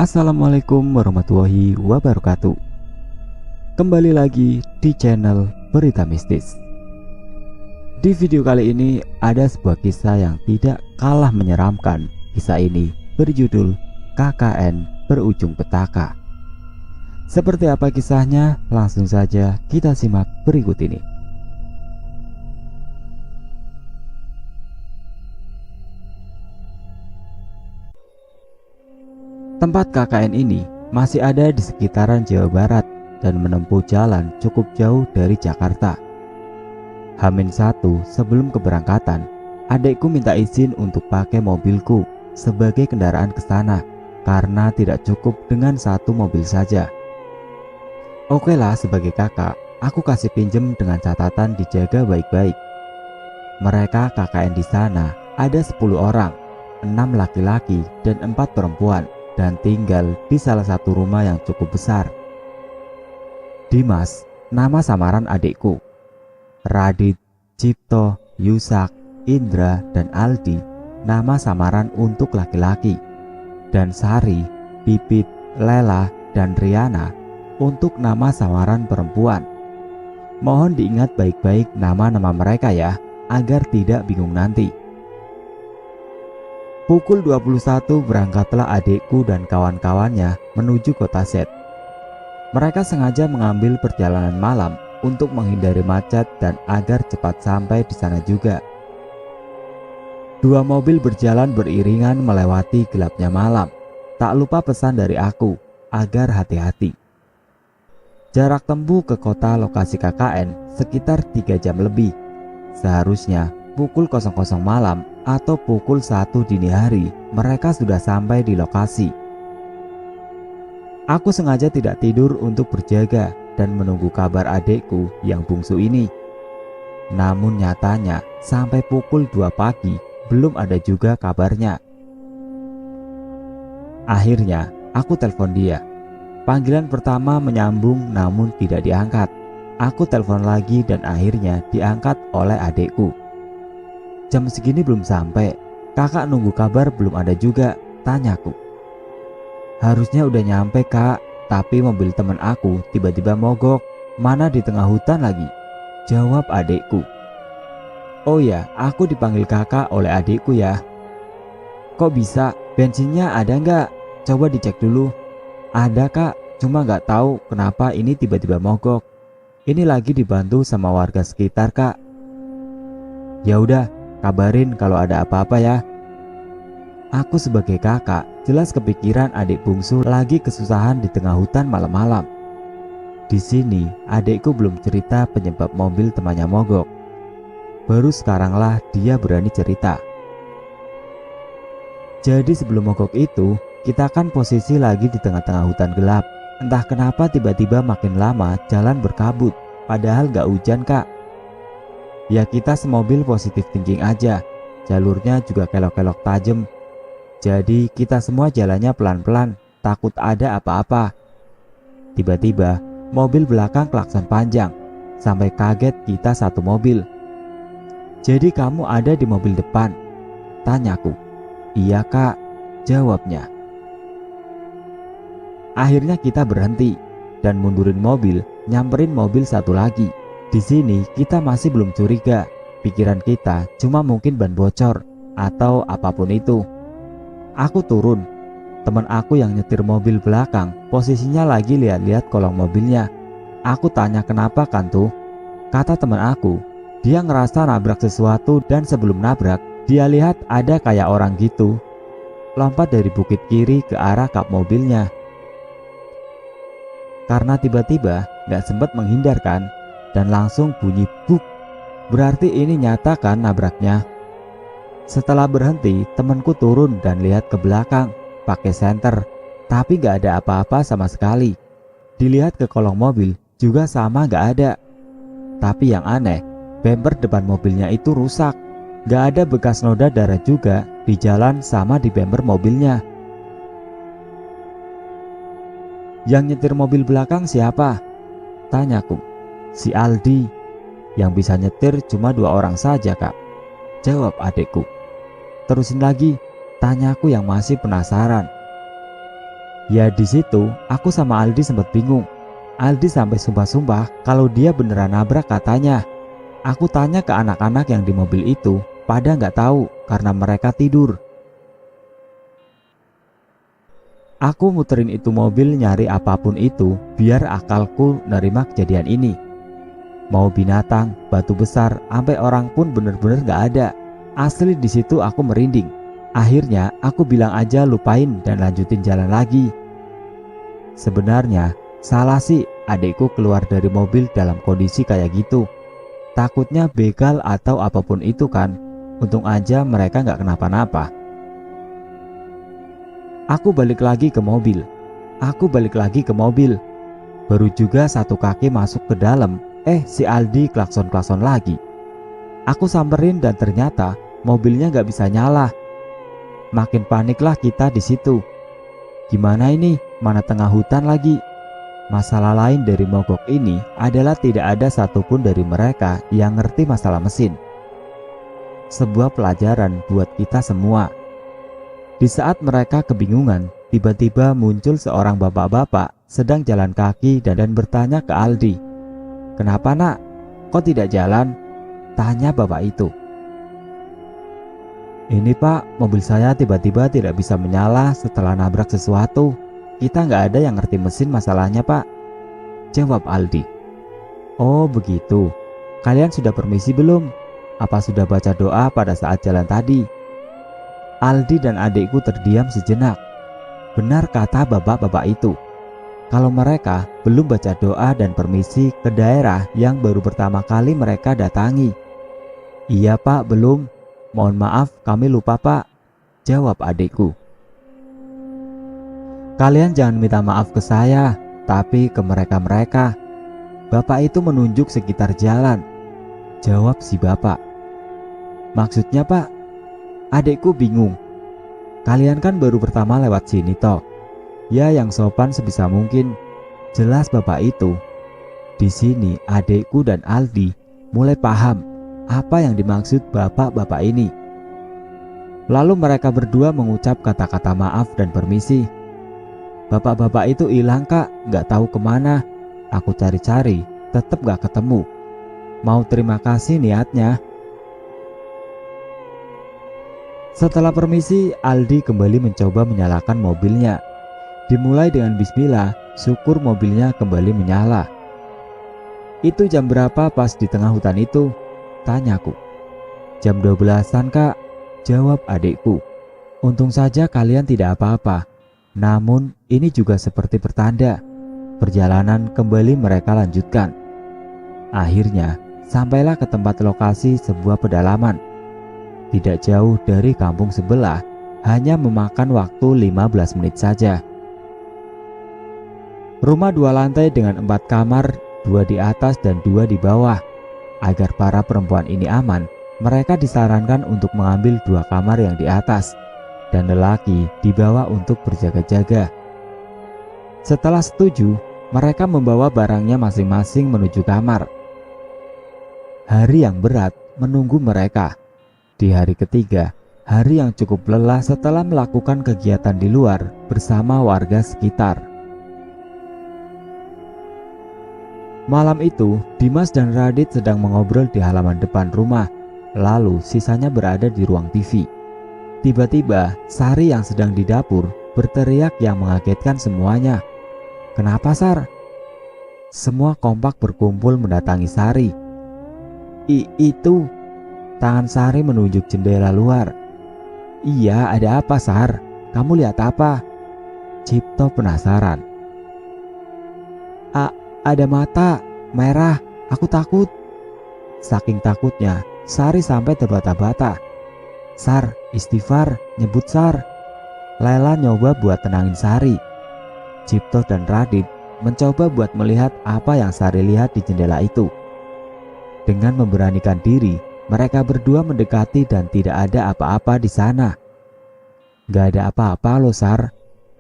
Assalamualaikum warahmatullahi wabarakatuh. Kembali lagi di channel Berita Mistis. Di video kali ini ada sebuah kisah yang tidak kalah menyeramkan. Kisah ini berjudul KKN Berujung Petaka. Seperti apa kisahnya? Langsung saja kita simak berikut ini. Tempat KKN ini masih ada di sekitaran Jawa Barat dan menempuh jalan cukup jauh dari Jakarta. H-1 sebelum keberangkatan, adikku minta izin untuk pakai mobilku sebagai kendaraan ke sana karena tidak cukup dengan satu mobil saja. Oke lah, sebagai kakak, aku kasih pinjem dengan catatan dijaga baik-baik. Mereka KKN di sana ada 10 orang, 6 laki-laki dan 4 perempuan, dan tinggal di salah satu rumah yang cukup besar. Dimas, nama samaran adikku. Radit, Cipto, Yusak, Indra, dan Aldi, nama samaran untuk laki-laki. Dan Sari, Pipit, Lela, dan Riana untuk nama samaran perempuan. Mohon diingat baik-baik nama-nama mereka ya, agar tidak bingung nanti. Pukul 21 berangkatlah adikku dan kawan-kawannya menuju kota Z. Mereka sengaja mengambil perjalanan malam untuk menghindari macet dan agar cepat sampai di sana juga. 2 mobil berjalan beriringan melewati gelapnya malam. Tak lupa pesan dari aku agar hati-hati. Jarak tempuh ke kota lokasi KKN sekitar 3 jam lebih. Seharusnya pukul 00 malam atau pukul 1 dini hari mereka sudah sampai di lokasi. Aku sengaja tidak tidur untuk berjaga dan menunggu kabar adikku yang bungsu ini. Namun nyatanya sampai pukul 2 pagi belum ada juga kabarnya. Akhirnya aku telepon dia. Panggilan pertama menyambung namun tidak diangkat. Aku telepon lagi dan akhirnya diangkat oleh adikku. Jam segini belum sampai, kakak nunggu kabar belum ada juga, tanyaku. Harusnya udah nyampe kak, tapi mobil teman aku tiba-tiba mogok, mana di tengah hutan lagi, jawab adikku. Oh ya, aku dipanggil kakak oleh adikku ya. Kok bisa, bensinnya ada nggak? Coba dicek dulu. Ada kak, cuma nggak tahu kenapa ini tiba-tiba mogok. Ini lagi dibantu sama warga sekitar kak. Ya udah, kabarin kalau ada apa-apa ya. Aku sebagai kakak jelas kepikiran adik bungsu lagi kesusahan di tengah hutan malam-malam. Di sini adikku belum cerita penyebab mobil temannya mogok. Baru sekaranglah dia berani cerita. Jadi sebelum mogok itu, kita kan posisi lagi di tengah-tengah hutan gelap. Entah kenapa tiba-tiba makin lama jalan berkabut, padahal gak hujan kak. Ya kita semobil positif thinking aja, jalurnya juga kelok-kelok tajam. Jadi kita semua jalannya pelan-pelan, takut ada apa-apa. Tiba-tiba mobil belakang klakson panjang, sampai kaget kita satu mobil. Jadi kamu ada di mobil depan? Tanyaku. Iya kak, jawabnya. Akhirnya kita berhenti dan mundurin mobil, nyamperin mobil satu lagi. Di sini kita masih belum curiga, pikiran kita cuma mungkin ban bocor atau apapun itu. Aku turun, teman aku yang nyetir mobil belakang posisinya lagi lihat-lihat kolong mobilnya. Aku tanya kenapa kan tuh? Kata teman aku, dia ngerasa nabrak sesuatu dan sebelum nabrak dia lihat ada kayak orang gitu, lompat dari bukit kiri ke arah kap mobilnya. Karena tiba-tiba gak sempat menghindarkan dan langsung bunyi buk. Berarti ini nyata kan nabraknya. Setelah berhenti, temanku turun dan lihat ke belakang pakai senter, tapi gak ada apa-apa sama sekali. Dilihat ke kolong mobil juga sama gak ada. Tapi yang aneh, bemper depan mobilnya itu rusak. Gak ada bekas noda darah juga di jalan sama di bemper mobilnya. Yang nyetir mobil belakang siapa? Tanyaku. Si Aldi. Yang bisa nyetir cuma 2 orang saja kak, jawab adikku. Terusin lagi, tanyaku yang masih penasaran. Ya di situ aku sama Aldi sempat bingung. Aldi sampai sumpah-sumpah kalau dia beneran nabrak katanya. Aku tanya ke anak-anak yang di mobil itu, pada nggak tahu karena mereka tidur. Aku muterin itu mobil nyari apapun itu biar akalku nerima kejadian ini. Mau binatang, batu besar, sampai orang pun bener-bener nggak ada. Asli di situ aku merinding. Akhirnya aku bilang aja lupain dan lanjutin jalan lagi. Sebenarnya salah sih adikku keluar dari mobil dalam kondisi kayak gitu. Takutnya begal atau apapun itu kan. Untung aja mereka nggak kenapa-napa. Aku balik lagi ke mobil. Baru juga satu kaki masuk ke dalam, si Aldi klakson-klakson lagi. Aku samperin dan ternyata mobilnya nggak bisa nyala. Makin paniklah kita di situ. Gimana ini? Mana tengah hutan lagi? Masalah lain dari mogok ini adalah tidak ada satupun dari mereka yang ngerti masalah mesin. Sebuah pelajaran buat kita semua. Di saat mereka kebingungan, tiba-tiba muncul seorang bapak-bapak sedang jalan kaki dan bertanya ke Aldi. "Kenapa nak? Kok tidak jalan?" tanya bapak itu. "Ini pak, mobil saya tiba-tiba tidak bisa menyala setelah nabrak sesuatu. Kita nggak ada yang ngerti mesin masalahnya pak," jawab Aldi. "Oh begitu, kalian sudah permisi belum? Apa sudah baca doa pada saat jalan tadi?" Aldi dan adikku terdiam sejenak. Benar kata bapak-bapak itu. Kalau mereka belum baca doa dan permisi ke daerah yang baru pertama kali mereka datangi. "Iya pak, belum. Mohon maaf kami lupa pak," jawab adikku. "Kalian jangan minta maaf ke saya, tapi ke mereka-mereka." Bapak itu menunjuk sekitar jalan. Jawab si bapak. "Maksudnya pak?" Adikku bingung. "Kalian kan baru pertama lewat sini toh. Ya yang sopan sebisa mungkin," jelas bapak itu. Di sini adikku dan Aldi mulai paham apa yang dimaksud bapak-bapak ini. Lalu mereka berdua mengucap kata-kata maaf dan permisi. Bapak-bapak itu hilang kak, nggak tahu kemana. Aku cari-cari, tetap nggak ketemu. Mau terima kasih niatnya. Setelah permisi, Aldi kembali mencoba menyalakan mobilnya. Dimulai dengan bismillah, syukur mobilnya kembali menyala. "Itu jam berapa pas di tengah hutan itu?" tanyaku. "Jam 12-an kak," jawab adikku. "Untung saja kalian tidak apa-apa. Namun ini juga seperti pertanda. Perjalanan kembali mereka lanjutkan. Akhirnya sampailah ke tempat lokasi sebuah pedalaman. Tidak jauh dari kampung sebelah, hanya memakan waktu 15 menit saja. Rumah 2 lantai dengan 4 kamar, 2 di atas dan 2 di bawah. Agar para perempuan ini aman, mereka disarankan untuk mengambil 2 kamar yang di atas dan lelaki di bawah untuk berjaga-jaga. Setelah setuju, mereka membawa barangnya masing-masing menuju kamar. Hari yang berat menunggu mereka. Di hari ketiga, hari yang cukup lelah setelah melakukan kegiatan di luar bersama warga sekitar. Malam itu, Dimas dan Radit sedang mengobrol di halaman depan rumah, lalu sisanya berada di ruang TV. Tiba-tiba, Sari yang sedang di dapur berteriak yang mengagetkan semuanya. "Kenapa, Sar?" Semua kompak berkumpul mendatangi Sari. Itu," tangan Sari menunjuk jendela luar. "Iya, ada apa, Sar? Kamu lihat apa?" Cipto penasaran. Ada mata merah, aku takut." Saking takutnya, Sari sampai terbata-bata. "Sar, istighfar, nyebut Sar." Lela nyoba buat tenangin Sari. Cipto dan Radit mencoba buat melihat apa yang Sari lihat di jendela itu. Dengan memberanikan diri, mereka berdua mendekati dan tidak ada apa-apa di sana. "Gak ada apa-apa lo Sar,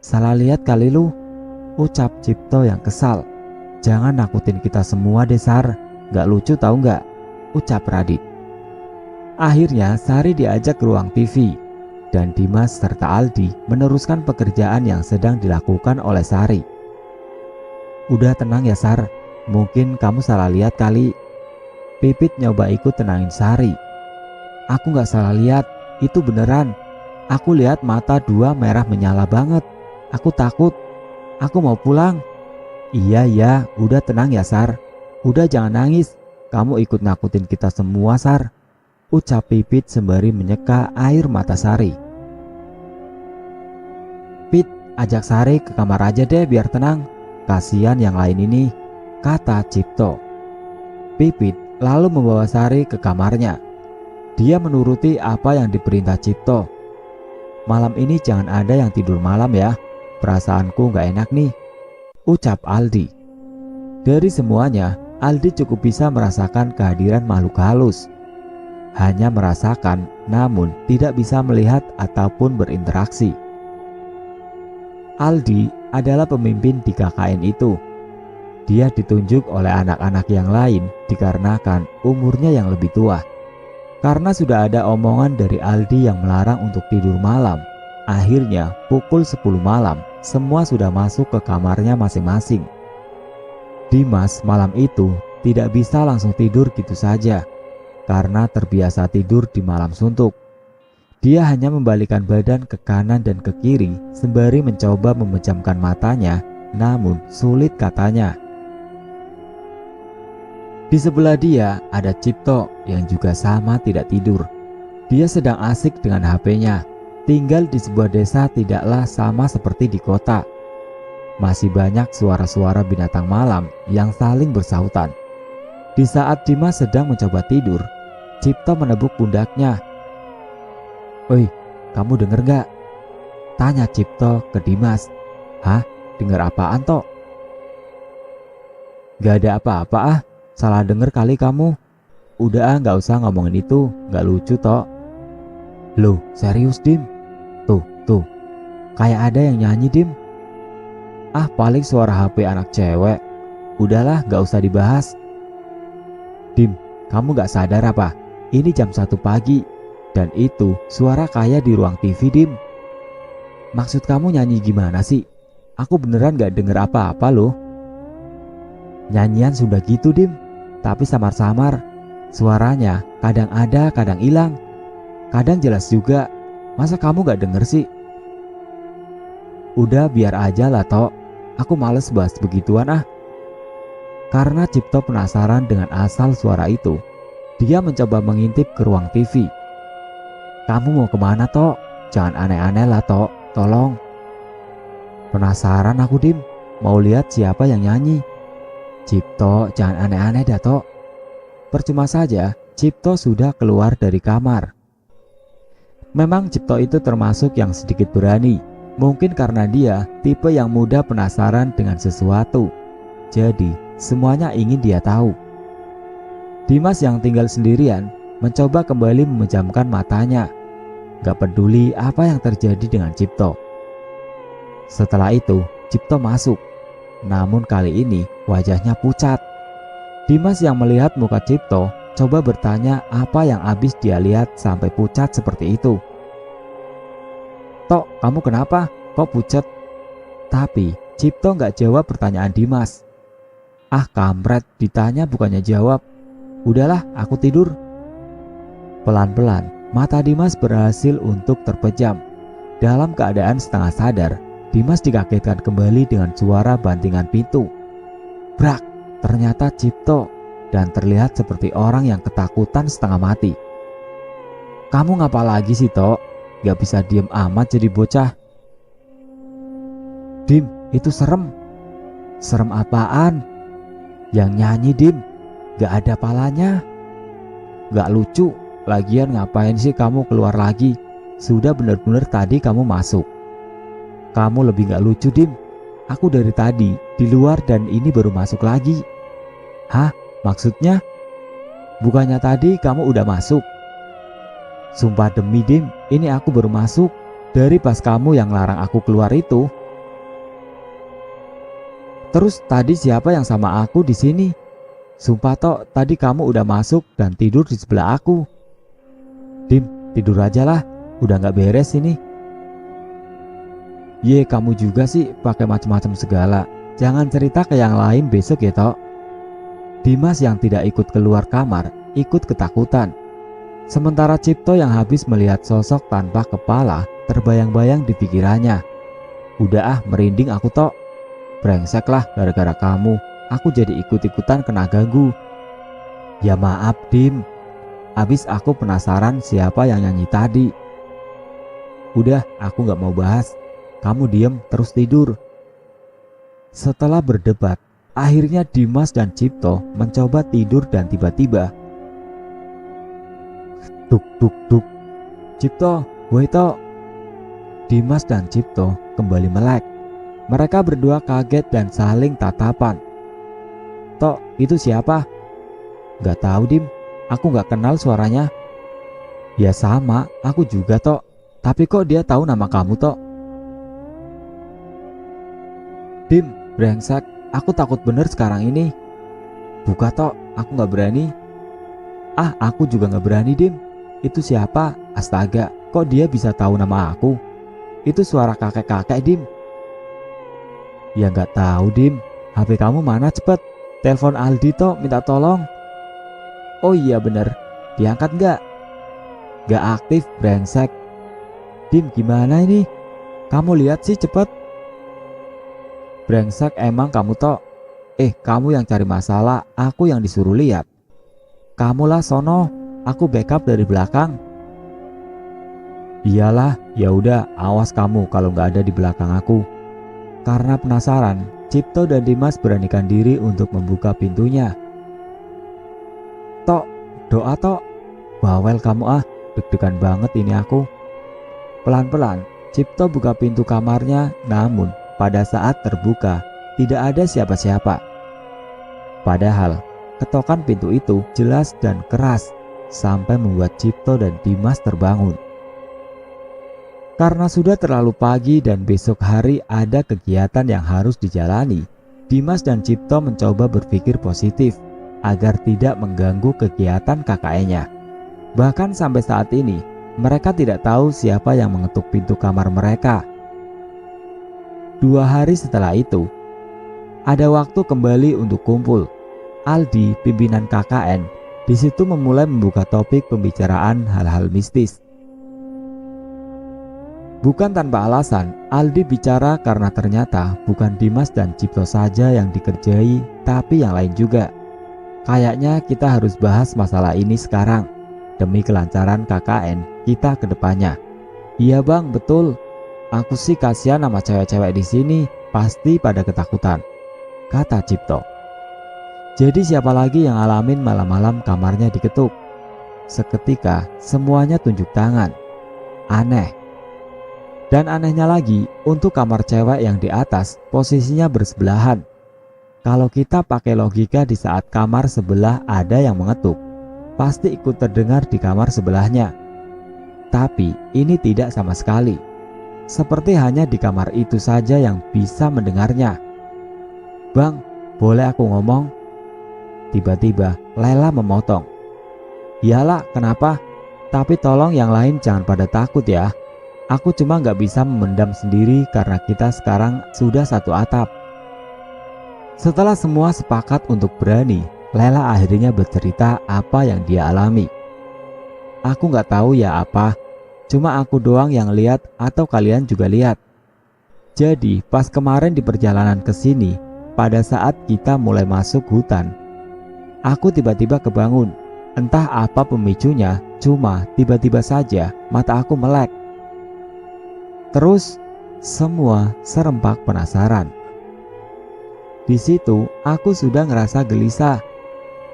salah lihat kali lu," ucap Cipto yang kesal. "Jangan nakutin kita semua deh Sar, gak lucu tahu gak?" ucap Radit. Akhirnya Sari diajak ke ruang TV. dan Dimas serta Aldi meneruskan pekerjaan yang sedang dilakukan oleh Sari. "Udah tenang ya Sar, mungkin kamu salah lihat kali." Pipit nyoba ikut tenangin Sari. "Aku gak salah lihat, itu beneran. Aku lihat mata dua merah menyala banget. Aku takut. Aku mau pulang." Iya, udah tenang ya Sar. Udah jangan nangis. Kamu ikut nakutin kita semua Sar," ucap Pipit sembari menyeka air mata Sari. "Pit, ajak Sari ke kamar aja deh biar tenang. Kasihan yang lain ini," kata Cipto. Pipit lalu membawa Sari ke kamarnya. Dia menuruti apa yang diperintah Cipto. "Malam ini jangan ada yang tidur malam ya. Perasaanku gak enak nih," ucap Aldi. Dari semuanya, Aldi cukup bisa merasakan kehadiran makhluk halus. Hanya merasakan, namun tidak bisa melihat ataupun berinteraksi. Aldi adalah pemimpin di KKN itu. Dia ditunjuk oleh anak-anak yang lain dikarenakan umurnya yang lebih tua. Karena sudah ada omongan dari Aldi yang melarang untuk tidur malam, akhirnya pukul 10 malam semua sudah masuk ke kamarnya masing-masing. Dimas malam itu tidak bisa langsung tidur gitu saja karena terbiasa tidur di malam suntuk. Dia hanya membalikkan badan ke kanan dan ke kiri sembari mencoba memejamkan matanya, namun sulit katanya. Di sebelah dia ada Cipto yang juga sama tidak tidur. Dia sedang asik dengan HP-nya. Tinggal di sebuah desa tidaklah sama seperti di kota. Masih banyak suara-suara binatang malam yang saling bersahutan. Di saat Dimas sedang mencoba tidur, Cipto menepuk pundaknya. "Oi, kamu denger gak?" tanya Cipto ke Dimas. "Hah? Denger apaan Tok?" "Gak ada apa-apa ah. Salah denger kali kamu. Udah gak usah ngomongin itu, gak lucu Tok." "Loh serius Dim? Tuh, kayak ada yang nyanyi Dim." "Ah paling suara HP anak cewek. Udahlah gak usah dibahas." "Dim, kamu gak sadar apa? Ini jam 1 pagi. Dan itu suara kayak di ruang TV Dim." "Maksud kamu nyanyi gimana sih? Aku beneran gak denger apa-apa loh." "Nyanyian sudah gitu Dim, tapi samar-samar. Suaranya kadang ada kadang hilang. Kadang jelas juga. Masa kamu gak denger sih?" "Udah biar aja lah Tok. Aku males bahas begituan ah." Karena Cipto penasaran dengan asal suara itu, dia mencoba mengintip ke ruang TV. "Kamu mau kemana Tok? Jangan aneh-aneh lah Tok, tolong." "Penasaran aku Dim, mau lihat siapa yang nyanyi." "Cipto jangan aneh-aneh dah Tok." Percuma saja Cipto sudah keluar dari kamar. Memang Cipto itu termasuk yang sedikit berani. Mungkin karena dia tipe yang mudah penasaran dengan sesuatu. Jadi semuanya ingin dia tahu. Dimas yang tinggal sendirian mencoba kembali memejamkan matanya. Gak peduli apa yang terjadi dengan Cipto. Setelah itu Cipto masuk. Namun kali ini wajahnya pucat. Dimas yang melihat muka Cipto coba bertanya apa yang habis dia lihat sampai pucat seperti itu. "Tok, kamu kenapa? Kok pucat?" Tapi Cipto gak jawab pertanyaan Dimas. "Ah kampret, ditanya bukannya jawab. Udahlah, aku tidur." Pelan-pelan mata Dimas berhasil untuk terpejam. Dalam keadaan setengah sadar, Dimas dikagetkan kembali dengan suara bantingan pintu. Brak, ternyata Cipto dan terlihat seperti orang yang ketakutan setengah mati. "Kamu ngapa lagi sih Tok? Gak bisa diem amat jadi bocah." "Dim, itu serem." "Serem apaan?" "Yang nyanyi Dim, gak ada palanya. Gak lucu. Lagian ngapain sih kamu keluar lagi? Sudah benar-benar tadi kamu masuk. Kamu lebih gak lucu Dim. Aku dari tadi di luar dan ini baru masuk lagi." "Hah? Maksudnya? Bukannya tadi kamu udah masuk?" "Sumpah demi Dim, ini aku baru masuk. Dari pas kamu yang larang aku keluar itu." "Terus tadi siapa yang sama aku di sini? Sumpah Tok, tadi kamu udah masuk dan tidur di sebelah aku." "Dim, tidur aja lah. Udah gak beres ini. Ye, kamu juga sih pakai macam-macam segala. Jangan cerita ke yang lain besok ya Tok. Dimas yang tidak ikut keluar kamar ikut ketakutan. Sementara Cipto yang habis melihat sosok tanpa kepala terbayang-bayang di pikirannya. Udah merinding aku Tok. Brengsek lah, gara-gara kamu aku jadi ikut-ikutan kena ganggu. Ya maaf Dim, habis aku penasaran siapa yang nyanyi tadi. Udah, aku gak mau bahas. Kamu diem terus tidur. Setelah berdebat, akhirnya Dimas dan Cipto mencoba tidur dan tiba-tiba tuk tuk tuk. Cipto, woi Tok. Dimas dan Cipto kembali melek. Mereka berdua kaget dan saling tatapan. Tok, itu siapa? Gak tahu Dim, aku gak kenal suaranya. Ya sama, aku juga Tok. Tapi kok dia tahu nama kamu Tok? Dim, brengsek, aku takut bener sekarang ini. Buka Tok, aku gak berani. Ah, aku juga gak berani Dim. Itu siapa? Astaga, kok dia bisa tahu nama aku? Itu suara kakek-kakek Dim. Ya gak tahu Dim. HP kamu mana cepet? Telepon Aldi Tok, minta tolong. Oh iya bener, diangkat gak? Gak aktif, brengsek. Dim, gimana ini? Kamu lihat sih cepet. Brengsek emang kamu Tok. Kamu yang cari masalah, aku yang disuruh lihat. Kamulah sono, aku backup dari belakang. Iyalah, ya udah, awas kamu kalau nggak ada di belakang aku. Karena penasaran, Cipto dan Dimas beranikan diri untuk membuka pintunya. Tok, doa Tok. Bawel kamu deg-degan banget ini aku. Pelan-pelan, Cipto buka pintu kamarnya, namun pada saat terbuka, tidak ada siapa-siapa. Padahal, ketokan pintu itu jelas dan keras, sampai membuat Cipto dan Dimas terbangun. Karena sudah terlalu pagi dan besok hari ada kegiatan yang harus dijalani, Dimas dan Cipto mencoba berpikir positif agar tidak mengganggu kegiatan KKN-nya. Bahkan sampai saat ini, mereka tidak tahu siapa yang mengetuk pintu kamar mereka. 2 hari setelah itu, ada waktu kembali untuk kumpul. Aldi, pimpinan KKN, di situ memulai membuka topik pembicaraan hal-hal mistis. Bukan tanpa alasan, Aldi bicara karena ternyata bukan Dimas dan Cipto saja yang dikerjai, tapi yang lain juga. Kayaknya kita harus bahas masalah ini sekarang, demi kelancaran KKN kita ke depannya. Iya bang, betul. Aku sih kasihan sama cewek-cewek di sini, pasti pada ketakutan, kata Cipto. Jadi siapa lagi yang alamin malam-malam kamarnya diketuk? Seketika semuanya tunjuk tangan. Aneh. Dan anehnya lagi, untuk kamar cewek yang di atas posisinya bersebelahan. Kalau kita pakai logika di saat kamar sebelah ada yang mengetuk, pasti ikut terdengar di kamar sebelahnya. Tapi ini tidak sama sekali. Seperti hanya di kamar itu saja yang bisa mendengarnya. Bang, boleh aku ngomong? Tiba-tiba Lela memotong. Iyalah, kenapa? Tapi tolong yang lain jangan pada takut ya. Aku cuma gak bisa memendam sendiri karena kita sekarang sudah satu atap. Setelah semua sepakat untuk berani, Lela akhirnya bercerita apa yang dia alami. Aku gak tahu ya apa, cuma aku doang yang lihat atau kalian juga lihat. Jadi pas kemarin di perjalanan ke sini, pada saat kita mulai masuk hutan, aku tiba-tiba kebangun. Entah apa pemicunya, cuma tiba-tiba saja mata aku melek. Terus semua serempak penasaran. Di situ aku sudah ngerasa gelisah.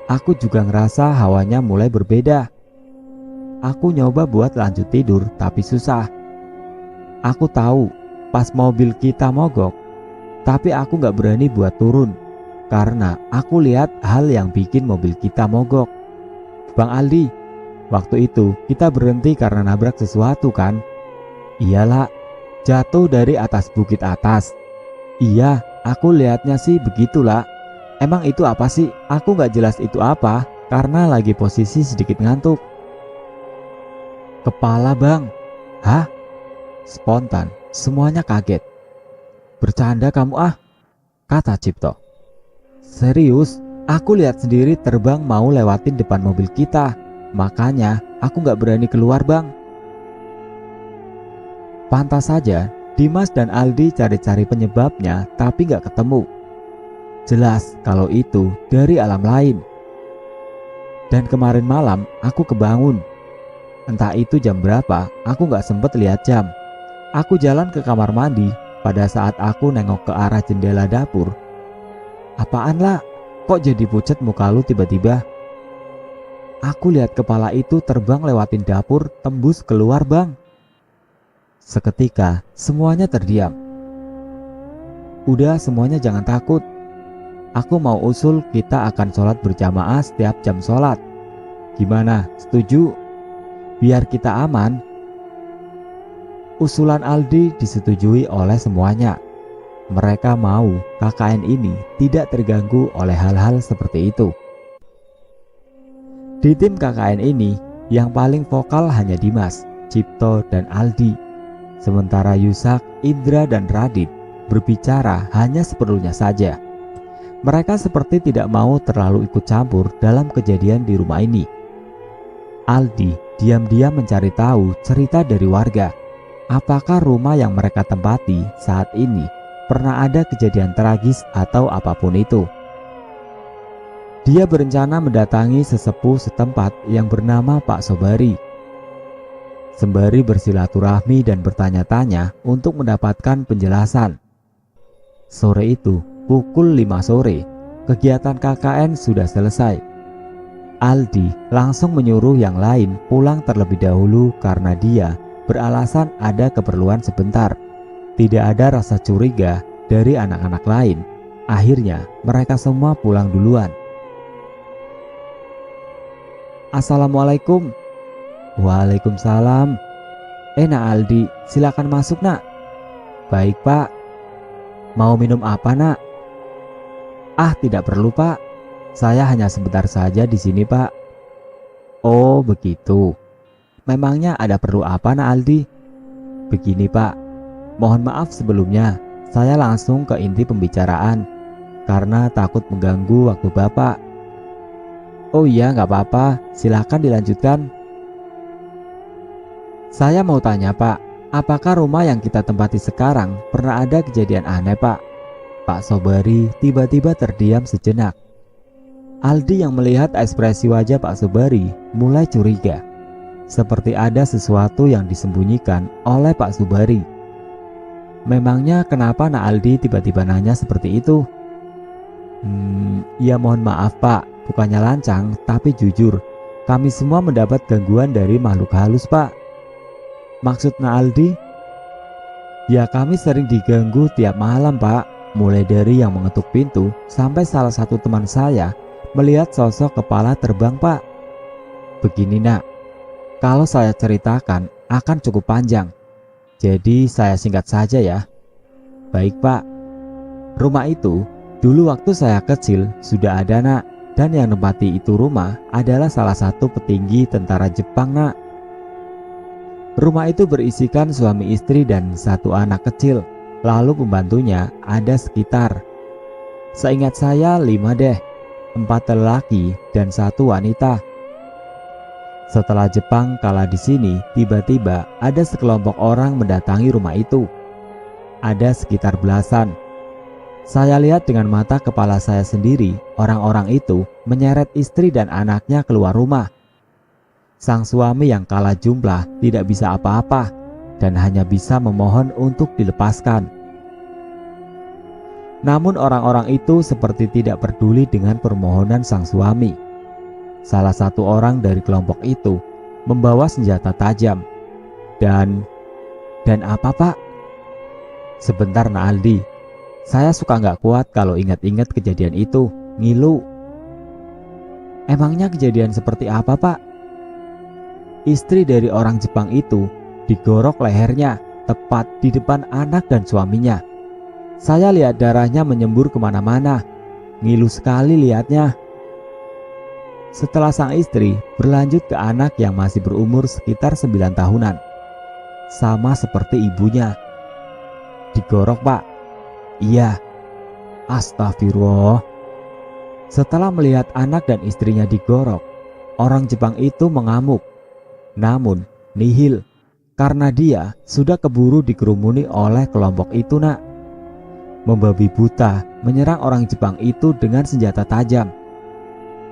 Aku juga ngerasa hawanya mulai berbeda. Aku nyoba buat lanjut tidur tapi susah. Aku tahu pas mobil kita mogok, tapi aku gak berani buat turun karena aku lihat hal yang bikin mobil kita mogok. Bang Aldi, waktu itu kita berhenti karena nabrak sesuatu kan? Iyalah, jatuh dari atas bukit atas. Iya, aku lihatnya sih begitulah. Emang itu apa sih? Aku gak jelas itu apa karena lagi posisi sedikit ngantuk. Kepala bang, Hah? Spontan, semuanya kaget. Bercanda kamu ah, kata Cipto. Serius, aku lihat sendiri terbang mau lewatin depan mobil kita. Makanya aku gak berani keluar bang. Pantas saja Dimas dan Aldi cari-cari penyebabnya tapi gak ketemu. Jelas kalau itu dari alam lain. Dan kemarin malam aku kebangun. Entah itu jam berapa, aku gak sempet lihat jam. Aku jalan ke kamar mandi. Pada saat aku nengok ke arah jendela dapur. Apaan lah? Kok jadi pucat muka lu tiba-tiba? Aku lihat kepala itu terbang lewatin dapur tembus keluar bang. Seketika semuanya terdiam. Udah semuanya jangan takut. Aku mau usul kita akan sholat berjamaah setiap jam sholat. Gimana? Setuju? Biar kita aman. Usulan Aldi disetujui oleh semuanya. Mereka mau KKN ini tidak terganggu oleh hal-hal seperti itu. Di tim KKN ini, yang paling vokal hanya Dimas, Cipto, dan Aldi. Sementara Yusak, Indra, dan Radit berbicara hanya seperlunya saja. Mereka seperti tidak mau terlalu ikut campur dalam kejadian di rumah ini. Aldi diam-diam mencari tahu cerita dari warga. Apakah rumah yang mereka tempati saat ini pernah ada kejadian tragis atau apapun itu? Dia berencana mendatangi sesepuh setempat yang bernama Pak Sobari. Sembari bersilaturahmi dan bertanya-tanya untuk mendapatkan penjelasan. Sore itu, pukul 5 sore, kegiatan KKN sudah selesai. Aldi langsung menyuruh yang lain pulang terlebih dahulu karena dia beralasan ada keperluan sebentar. Tidak ada rasa curiga dari anak-anak lain. Akhirnya mereka semua pulang duluan. Assalamualaikum. Waalaikumsalam. Nak Aldi, silakan masuk nak. Baik pak. Mau minum apa nak? Ah tidak perlu pak. Saya hanya sebentar saja di sini pak. Oh begitu. Memangnya ada perlu apa nak Aldi? Begini pak, mohon maaf sebelumnya, saya langsung ke inti pembicaraan karena takut mengganggu waktu bapak. Oh iya gak apa-apa, silakan dilanjutkan. Saya mau tanya pak, apakah rumah yang kita tempati sekarang pernah ada kejadian aneh pak? Pak Sobari tiba-tiba terdiam sejenak. Aldi yang melihat ekspresi wajah Pak Sobari mulai curiga. Seperti ada sesuatu yang disembunyikan oleh Pak Sobari. Memangnya kenapa nak Aldi tiba-tiba nanya seperti itu? Ya mohon maaf pak, bukannya lancang, tapi jujur, kami semua mendapat gangguan dari makhluk halus pak. Maksud nak Aldi? Ya kami sering diganggu tiap malam pak, mulai dari yang mengetuk pintu sampai salah satu teman saya melihat sosok kepala terbang pak. Begini nak, kalau saya ceritakan akan cukup panjang, jadi saya singkat saja ya. Baik pak. Rumah itu dulu waktu saya kecil sudah ada nak, dan yang menempati itu rumah adalah salah satu petinggi tentara Jepang nak. Rumah itu berisikan suami istri dan satu anak kecil, lalu pembantunya ada sekitar, seingat saya 5 deh, 4 lelaki dan 1 wanita. Setelah Jepang kalah di sini, tiba-tiba ada sekelompok orang mendatangi rumah itu. Ada sekitar belasan. Saya lihat dengan mata kepala saya sendiri, orang-orang itu menyeret istri dan anaknya keluar rumah. Sang suami yang kalah jumlah tidak bisa apa-apa dan hanya bisa memohon untuk dilepaskan. Namun orang-orang itu seperti tidak peduli dengan permohonan sang suami. Salah satu orang dari kelompok itu membawa senjata tajam. Dan apa pak? Sebentar nak Aldi, saya suka gak kuat kalau ingat-ingat kejadian itu, ngilu. Emangnya kejadian seperti apa pak? Istri dari orang Jepang itu digorok lehernya tepat di depan anak dan suaminya. Saya lihat darahnya menyembur kemana-mana, ngilu sekali lihatnya. Setelah sang istri berlanjut ke anak yang masih berumur sekitar 9 tahunan. sama seperti ibunya. Digorok, Pak? Iya. Astagfirullah. Setelah melihat anak dan istrinya digorok, orang Jepang itu mengamuk. Namun nihil, karena dia sudah keburu dikerumuni oleh kelompok itu, Nak. Membabi buta menyerang orang Jepang itu dengan senjata tajam.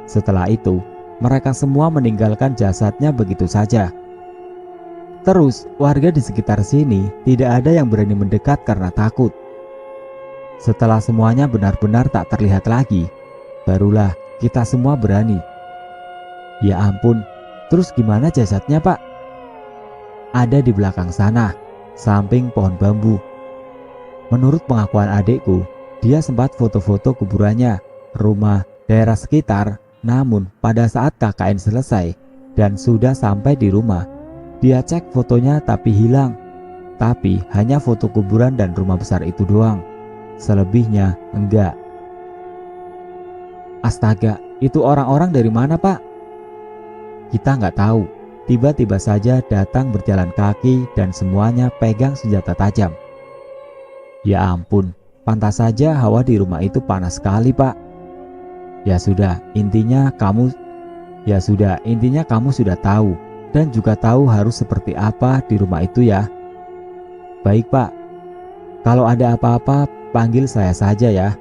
Setelah itu, mereka semua meninggalkan jasadnya begitu saja. Terus, warga di sekitar sini tidak ada yang berani mendekat karena takut. Setelah semuanya benar-benar tak terlihat lagi, barulah kita semua berani. Ya ampun, terus gimana jasadnya, Pak? Ada di belakang sana, samping pohon bambu. Menurut pengakuan adikku, dia sempat foto-foto kuburannya, rumah, daerah sekitar. Namun pada saat KKN selesai dan sudah sampai di rumah, dia cek fotonya tapi hilang. Tapi hanya foto kuburan dan rumah besar itu doang. Selebihnya enggak. Astaga, itu orang-orang dari mana, Pak? Kita nggak tahu. Tiba-tiba saja datang berjalan kaki dan semuanya pegang senjata tajam. Ya ampun, pantas saja hawa di rumah itu panas sekali, Pak. Ya sudah, intinya kamu sudah tahu dan juga tahu harus seperti apa di rumah itu ya. Baik, Pak. Kalau ada apa-apa, panggil saya saja ya.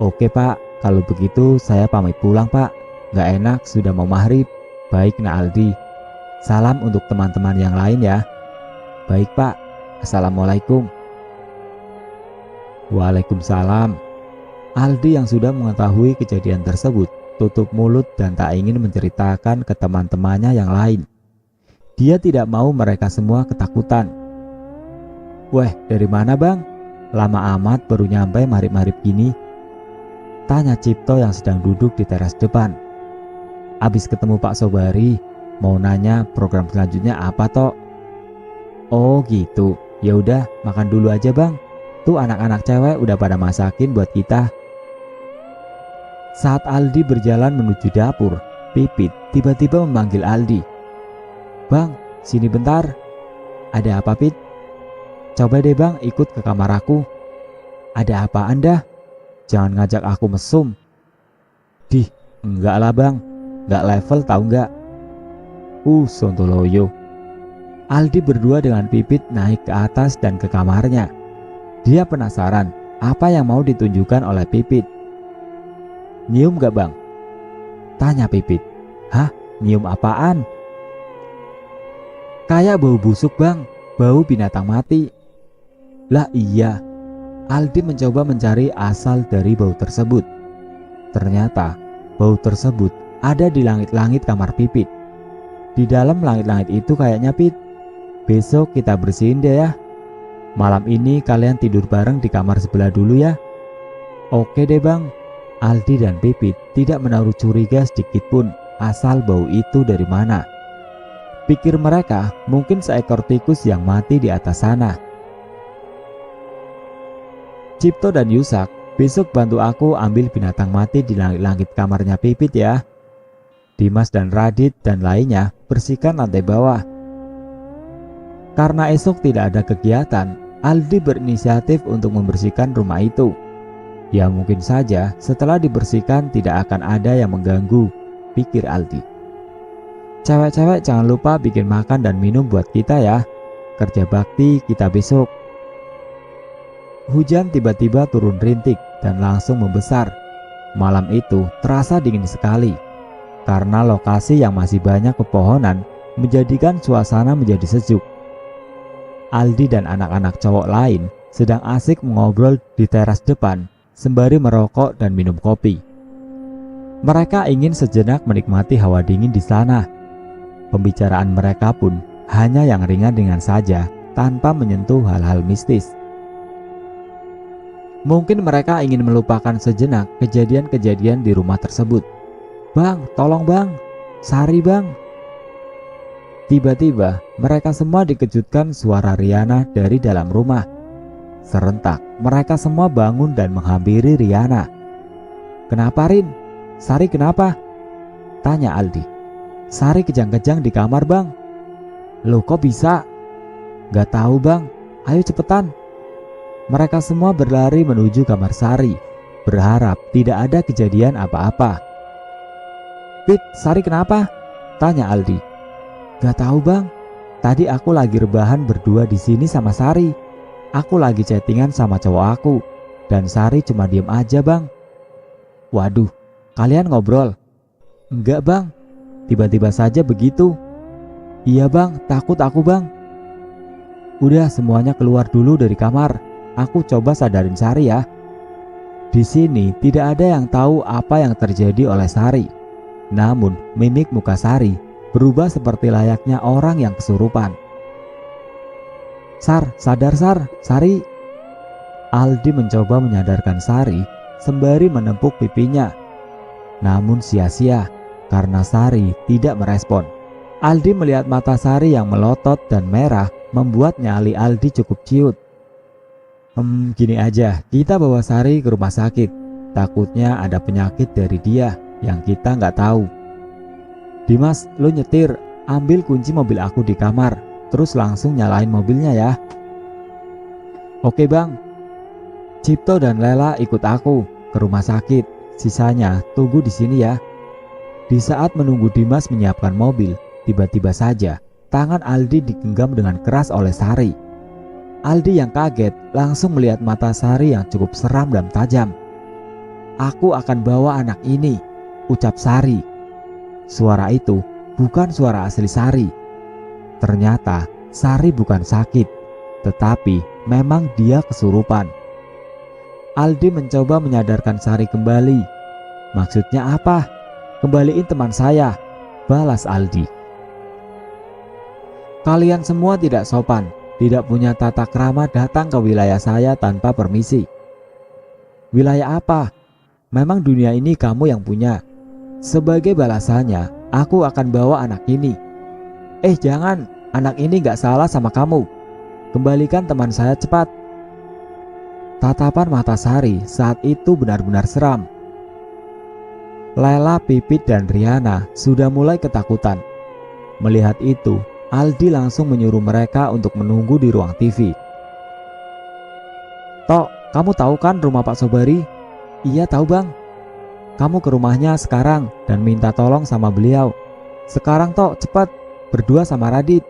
Oke, Pak. Kalau begitu saya pamit pulang, Pak. Nggak enak sudah mau maghrib. Baik, Nak Aldi. Salam untuk teman-teman yang lain ya. Baik, Pak. Assalamualaikum. Waalaikumsalam. Aldi yang sudah mengetahui kejadian tersebut tutup mulut dan tak ingin menceritakan ke teman-temannya yang lain. Dia tidak mau mereka semua ketakutan. Weh, dari mana, Bang? Lama amat baru nyampe maghrib-maghrib gini. Tanya Cipto yang sedang duduk di teras depan. Abis ketemu Pak Sobari, mau nanya program selanjutnya apa toh? Oh gitu, ya udah makan dulu aja, Bang. Tuh anak-anak cewek udah pada masakin buat kita. Saat Aldi berjalan menuju dapur, Pipit tiba-tiba memanggil Aldi. Bang, sini bentar. Ada apa, Pit? Coba deh, Bang, ikut ke kamar aku. Ada apa Anda? Jangan ngajak aku mesum. Dih, enggak lah, Bang. Enggak level tahu enggak? Sontoloyo. Aldi berdua dengan Pipit naik ke atas dan ke kamarnya. Dia penasaran apa yang mau ditunjukkan oleh Pipit. Nyium gak, Bang? Tanya Pipit. Hah? Nyium apaan? Kayak bau busuk, Bang. Bau binatang mati. Lah iya. Aldi mencoba mencari asal dari bau tersebut. Ternyata bau tersebut ada di langit-langit kamar Pipit. Di dalam langit-langit itu kayaknya, Pit. Besok kita bersihin deh ya. Malam ini kalian tidur bareng di kamar sebelah dulu ya. Oke deh, Bang. Aldi dan Pipit tidak menaruh curiga sedikit pun asal bau itu dari mana. Pikir mereka mungkin seekor tikus yang mati di atas sana. Cipto dan Yusak, besok bantu aku ambil binatang mati di langit-langit kamarnya Pipit ya. Dimas dan Radit dan lainnya bersihkan lantai bawah. Karena esok tidak ada kegiatan, Aldi berinisiatif untuk membersihkan rumah itu. Ya mungkin saja setelah dibersihkan tidak akan ada yang mengganggu, pikir Aldi. Cewek-cewek jangan lupa bikin makan dan minum buat kita ya. Kerja bakti kita besok. Hujan tiba-tiba turun rintik dan langsung membesar. Malam itu terasa dingin sekali. Karena lokasi yang masih banyak pepohonan menjadikan suasana menjadi sejuk. Aldi dan anak-anak cowok lain sedang asik mengobrol di teras depan sembari merokok dan minum kopi. Mereka ingin sejenak menikmati hawa dingin di sana. Pembicaraan mereka pun hanya yang ringan-ringan saja tanpa menyentuh hal-hal mistis. Mungkin mereka ingin melupakan sejenak kejadian-kejadian di rumah tersebut. Bang, tolong bang, Sari bang. Tiba-tiba mereka semua dikejutkan suara Riana dari dalam rumah. Serentak mereka semua bangun dan menghampiri Riana. Kenapa Rin? Sari kenapa? Tanya Aldi. Sari kejang-kejang di kamar bang. Loh kok bisa? Gak tahu bang, ayo cepetan. Mereka semua berlari menuju kamar Sari, berharap tidak ada kejadian apa-apa. Pit, Sari kenapa? Tanya Aldi. Gak tahu bang, tadi aku lagi rebahan berdua di sini sama Sari. Aku lagi chattingan sama cowok aku, dan Sari cuma diem aja bang. Waduh, kalian ngobrol? Enggak bang, tiba-tiba saja begitu. Iya bang, takut aku bang. Udah semuanya keluar dulu dari kamar. Aku coba sadarin Sari ya. Di sini tidak ada yang tahu apa yang terjadi oleh Sari. Namun mimik muka Sari berubah seperti layaknya orang yang kesurupan. Sar, sadar Sar, Sari. Aldi mencoba menyadarkan Sari sembari menepuk pipinya. Namun sia-sia karena Sari tidak merespon. Aldi melihat mata Sari yang melotot dan merah membuat nyali Aldi cukup ciut. Gini aja, kita bawa Sari ke rumah sakit. Takutnya ada penyakit dari dia yang kita nggak tahu. Dimas, lo nyetir, ambil kunci mobil aku di kamar, terus langsung nyalain mobilnya ya. Oke bang. Cipto dan Lela ikut aku ke rumah sakit. Sisanya tunggu di sini ya. Di saat menunggu Dimas menyiapkan mobil, tiba-tiba saja tangan Aldi digenggam dengan keras oleh Sari. Aldi yang kaget langsung melihat mata Sari yang cukup seram dan tajam. Aku akan bawa anak ini, ucap Sari. Suara itu bukan suara asli Sari. Ternyata Sari bukan sakit, tetapi memang dia kesurupan. Aldi mencoba menyadarkan Sari kembali. Maksudnya apa? Kembaliin teman saya, balas Aldi. Kalian semua tidak sopan, tidak punya tata krama datang ke wilayah saya tanpa permisi. Wilayah apa? Memang dunia ini kamu yang punya. Sebagai balasannya, aku akan bawa anak ini. Jangan, anak ini gak salah sama kamu. Kembalikan teman saya cepat. Tatapan mata Sari saat itu benar-benar seram. Lela, Pipit, dan Riana sudah mulai ketakutan. Melihat itu, Aldi langsung menyuruh mereka untuk menunggu di ruang TV. Tok, kamu tahu kan rumah Pak Sobari? Iya tahu bang. Kamu ke rumahnya sekarang dan minta tolong sama beliau. Sekarang Tok, cepat, berdua sama Radit.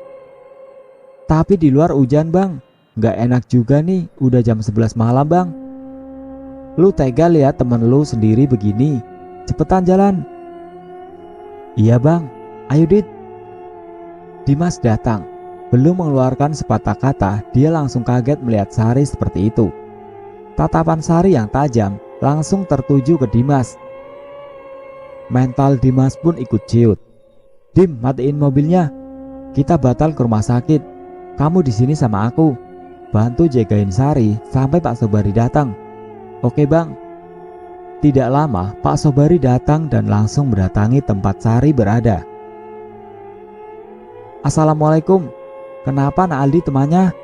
Tapi di luar hujan bang, gak enak juga nih, udah jam 11 malam bang. Lu tega lihat temen lu sendiri begini, cepetan jalan. Iya bang, ayo Dit. Dimas datang, belum mengeluarkan sepatah kata, dia langsung kaget melihat Sari seperti itu. Tatapan Sari yang tajam langsung tertuju ke Dimas. Mental Dimas pun ikut ciut. Dim, matiin mobilnya. Kita batal ke rumah sakit. Kamu di sini sama aku. Bantu jagain Sari sampai Pak Sobari datang. Oke bang. Tidak lama Pak Sobari datang dan langsung mendatangi tempat Sari berada. Assalamualaikum. Kenapa Nak Aldi temannya?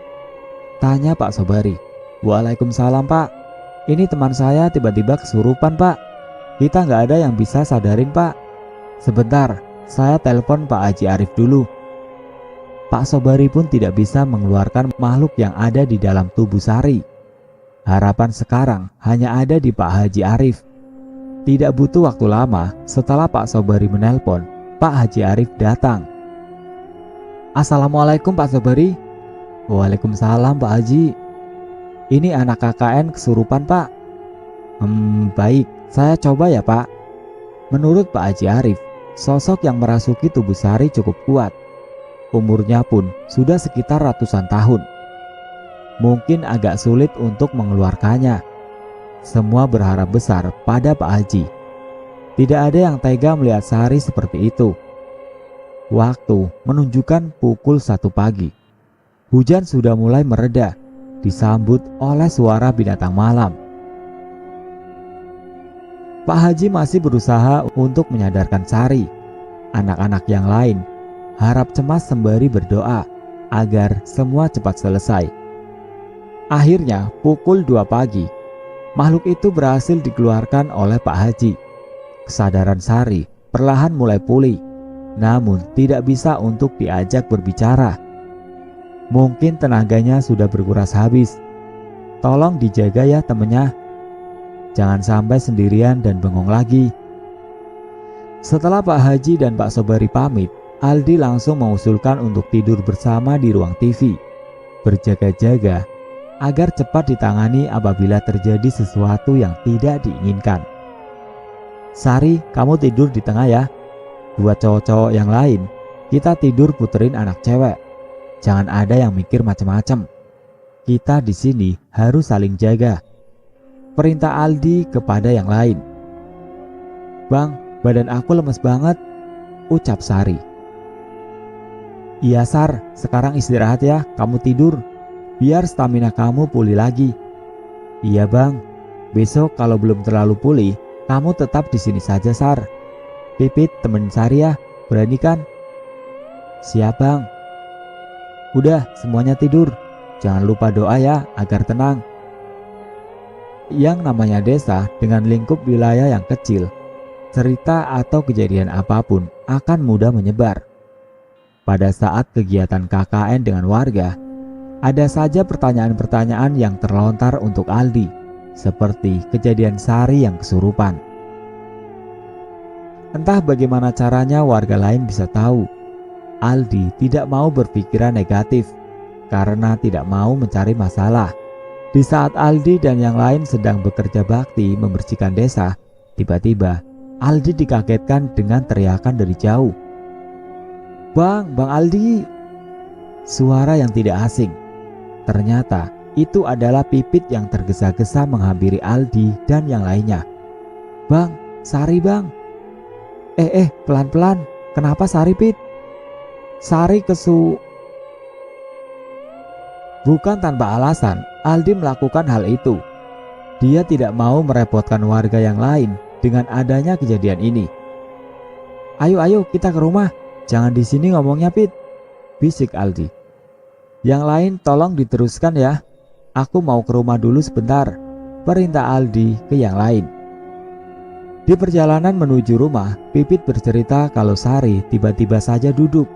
Tanya Pak Sobari. Waalaikumsalam pak. Ini teman saya tiba-tiba kesurupan pak. Kita nggak ada yang bisa sadarin pak. Sebentar, saya telepon Pak Haji Arif dulu. Pak Sobari pun tidak bisa mengeluarkan makhluk yang ada di dalam tubuh Sari. Harapan sekarang hanya ada di Pak Haji Arif. Tidak butuh waktu lama setelah Pak Sobari menelpon, Pak Haji Arif datang. Assalamualaikum Pak Sobari. Waalaikumsalam Pak Haji. Ini anak KKN kesurupan pak. Baik, saya coba ya pak. Menurut Pak Haji Arif, sosok yang merasuki tubuh Sari cukup kuat. Umurnya pun sudah sekitar ratusan tahun. Mungkin agak sulit untuk mengeluarkannya. Semua berharap besar pada Pak Haji. Tidak ada yang tega melihat Sari seperti itu. Waktu menunjukkan pukul 1 pagi. Hujan sudah mulai mereda, disambut oleh suara binatang malam. Pak Haji masih berusaha untuk menyadarkan Sari. Anak-anak yang lain harap cemas sembari berdoa agar semua cepat selesai. Akhirnya pukul 2 pagi, makhluk itu berhasil dikeluarkan oleh Pak Haji. Kesadaran Sari perlahan mulai pulih, namun tidak bisa untuk diajak berbicara. Mungkin tenaganya sudah berkuras habis. Tolong dijaga ya temennya. Jangan sampai sendirian dan bengong lagi. Setelah Pak Haji dan Pak Sobari pamit, Aldi langsung mengusulkan untuk tidur bersama di ruang TV, berjaga-jaga agar cepat ditangani apabila terjadi sesuatu yang tidak diinginkan. Sari, kamu tidur di tengah ya. Buat cowok-cowok yang lain, kita tidur puterin anak cewek. Jangan ada yang mikir macam-macam. Kita di sini harus saling jaga. Perintah Aldi kepada yang lain. Bang, badan aku lemes banget, ucap Sari. Iya Sar, sekarang istirahat ya, kamu tidur. Biar stamina kamu pulih lagi. Iya bang, besok kalau belum terlalu pulih, kamu tetap di sini saja Sar. Pipit temen Sari ya, berani kan? Siap bang. Udah, semuanya tidur. Jangan lupa doa ya, agar tenang. Yang namanya desa dengan lingkup wilayah yang kecil, cerita atau kejadian apapun akan mudah menyebar. Pada saat kegiatan KKN dengan warga, ada saja pertanyaan-pertanyaan yang terlontar untuk Aldi, seperti kejadian Sari yang kesurupan. Entah bagaimana caranya warga lain bisa tahu, Aldi tidak mau berpikiran negatif karena tidak mau mencari masalah. Di saat Aldi dan yang lain sedang bekerja bakti membersihkan desa, tiba-tiba Aldi dikagetkan dengan teriakan dari jauh. Bang Aldi! Suara yang tidak asing. Ternyata itu adalah Pipit yang tergesa-gesa menghampiri Aldi dan yang lainnya. Bang, Sari bang. Pelan-pelan. Kenapa Sari Pit? Sari Bukan tanpa alasan, Aldi melakukan hal itu. Dia tidak mau merepotkan warga yang lain dengan adanya kejadian ini. Ayo kita ke rumah. Jangan di sini ngomongnya Pit, bisik Aldi. Yang lain tolong diteruskan ya. Aku mau ke rumah dulu sebentar, perintah Aldi ke yang lain. Di perjalanan menuju rumah, Pipit bercerita kalau Sari tiba-tiba saja duduk.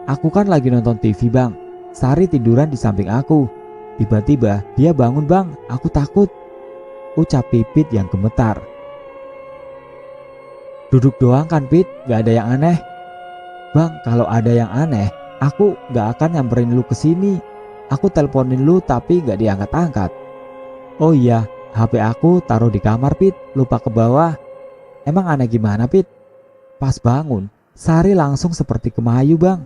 Aku kan lagi nonton TV bang, Sari tiduran di samping aku. Tiba-tiba dia bangun bang, aku takut, ucap Pipit yang gemetar. Duduk doang kan Pit, gak ada yang aneh. Bang, kalau ada yang aneh, aku gak akan nyamperin lu kesini. Aku teleponin lu tapi gak diangkat-angkat. Oh iya, HP aku taruh di kamar Pit, lupa ke bawah. Emang aneh gimana Pit? Pas bangun, Sari langsung seperti kemayu bang.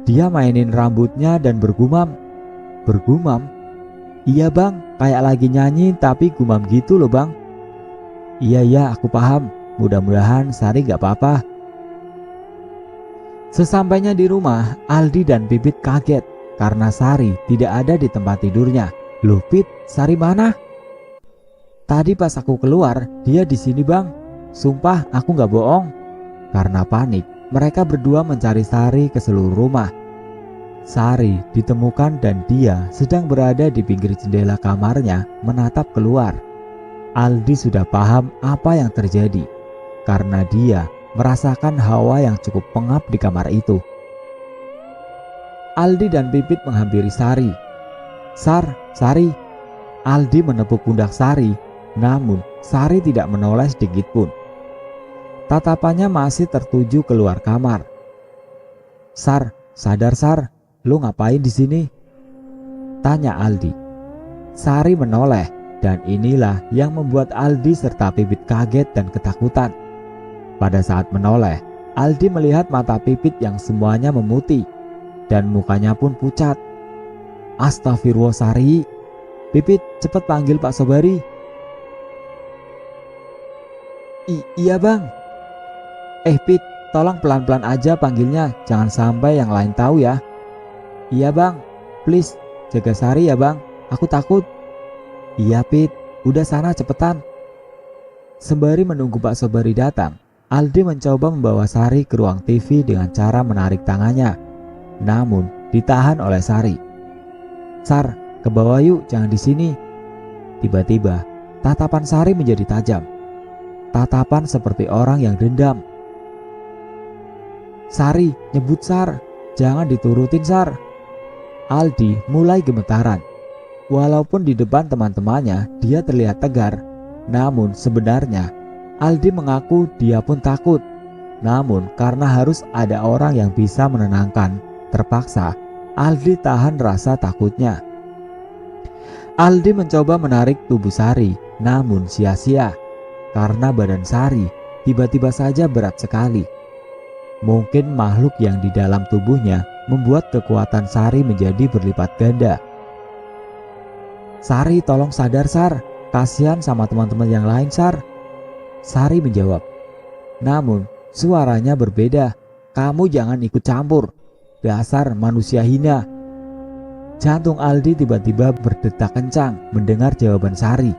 Dia mainin rambutnya dan bergumam. Bergumam? Iya bang, kayak lagi nyanyi tapi gumam gitu loh bang. Iya aku paham, mudah-mudahan Sari gak apa-apa. Sesampainya di rumah, Aldi dan Pipit kaget karena Sari tidak ada di tempat tidurnya. Loh Pit, Sari mana? Tadi pas aku keluar, dia di sini bang. Sumpah aku gak bohong. Karena panik, mereka berdua mencari Sari ke seluruh rumah. Sari ditemukan dan dia sedang berada di pinggir jendela kamarnya menatap keluar. Aldi sudah paham apa yang terjadi karena dia merasakan hawa yang cukup pengap di kamar itu. Aldi dan Pipit menghampiri Sari. Sari. Aldi menepuk pundak Sari, namun Sari tidak menoleh sedikit pun. Tatapannya masih tertuju keluar kamar. Sar, sadar Sar, lu ngapain di sini? Tanya Aldi. Sari menoleh dan inilah yang membuat Aldi serta Pipit kaget dan ketakutan. Pada saat menoleh, Aldi melihat mata Pipit yang semuanya memutih dan mukanya pun pucat. Astagfirullah Sari. Pipit, cepat panggil Pak Sobari. Iya bang. Pit, tolong pelan-pelan aja panggilnya, jangan sampai yang lain tahu ya. Iya bang, please jaga Sari ya bang, aku takut. Iya Pit, udah sana cepetan. Sembari menunggu Pak Sobari datang, Aldi mencoba membawa Sari ke ruang TV dengan cara menarik tangannya, namun ditahan oleh Sari. Sar, ke bawah yuk, jangan di sini. Tiba-tiba, tatapan Sari menjadi tajam. Tatapan seperti orang yang dendam. Sari, nyebut Sar, jangan diturutin Sar. Aldi mulai gemetaran. Walaupun di depan teman-temannya dia terlihat tegar, namun sebenarnya Aldi mengaku dia pun takut. Namun karena harus ada orang yang bisa menenangkan, terpaksa Aldi tahan rasa takutnya. Aldi mencoba menarik tubuh Sari, namun sia-sia karena badan Sari tiba-tiba saja berat sekali. Mungkin makhluk yang di dalam tubuhnya membuat kekuatan Sari menjadi berlipat ganda. "Sari, tolong sadar, Sar. Kasihan sama teman-teman yang lain, Sar." Sari menjawab. Namun suaranya berbeda. "Kamu jangan ikut campur. Dasar manusia hina." Jantung Aldi tiba-tiba berdetak kencang mendengar jawaban Sari.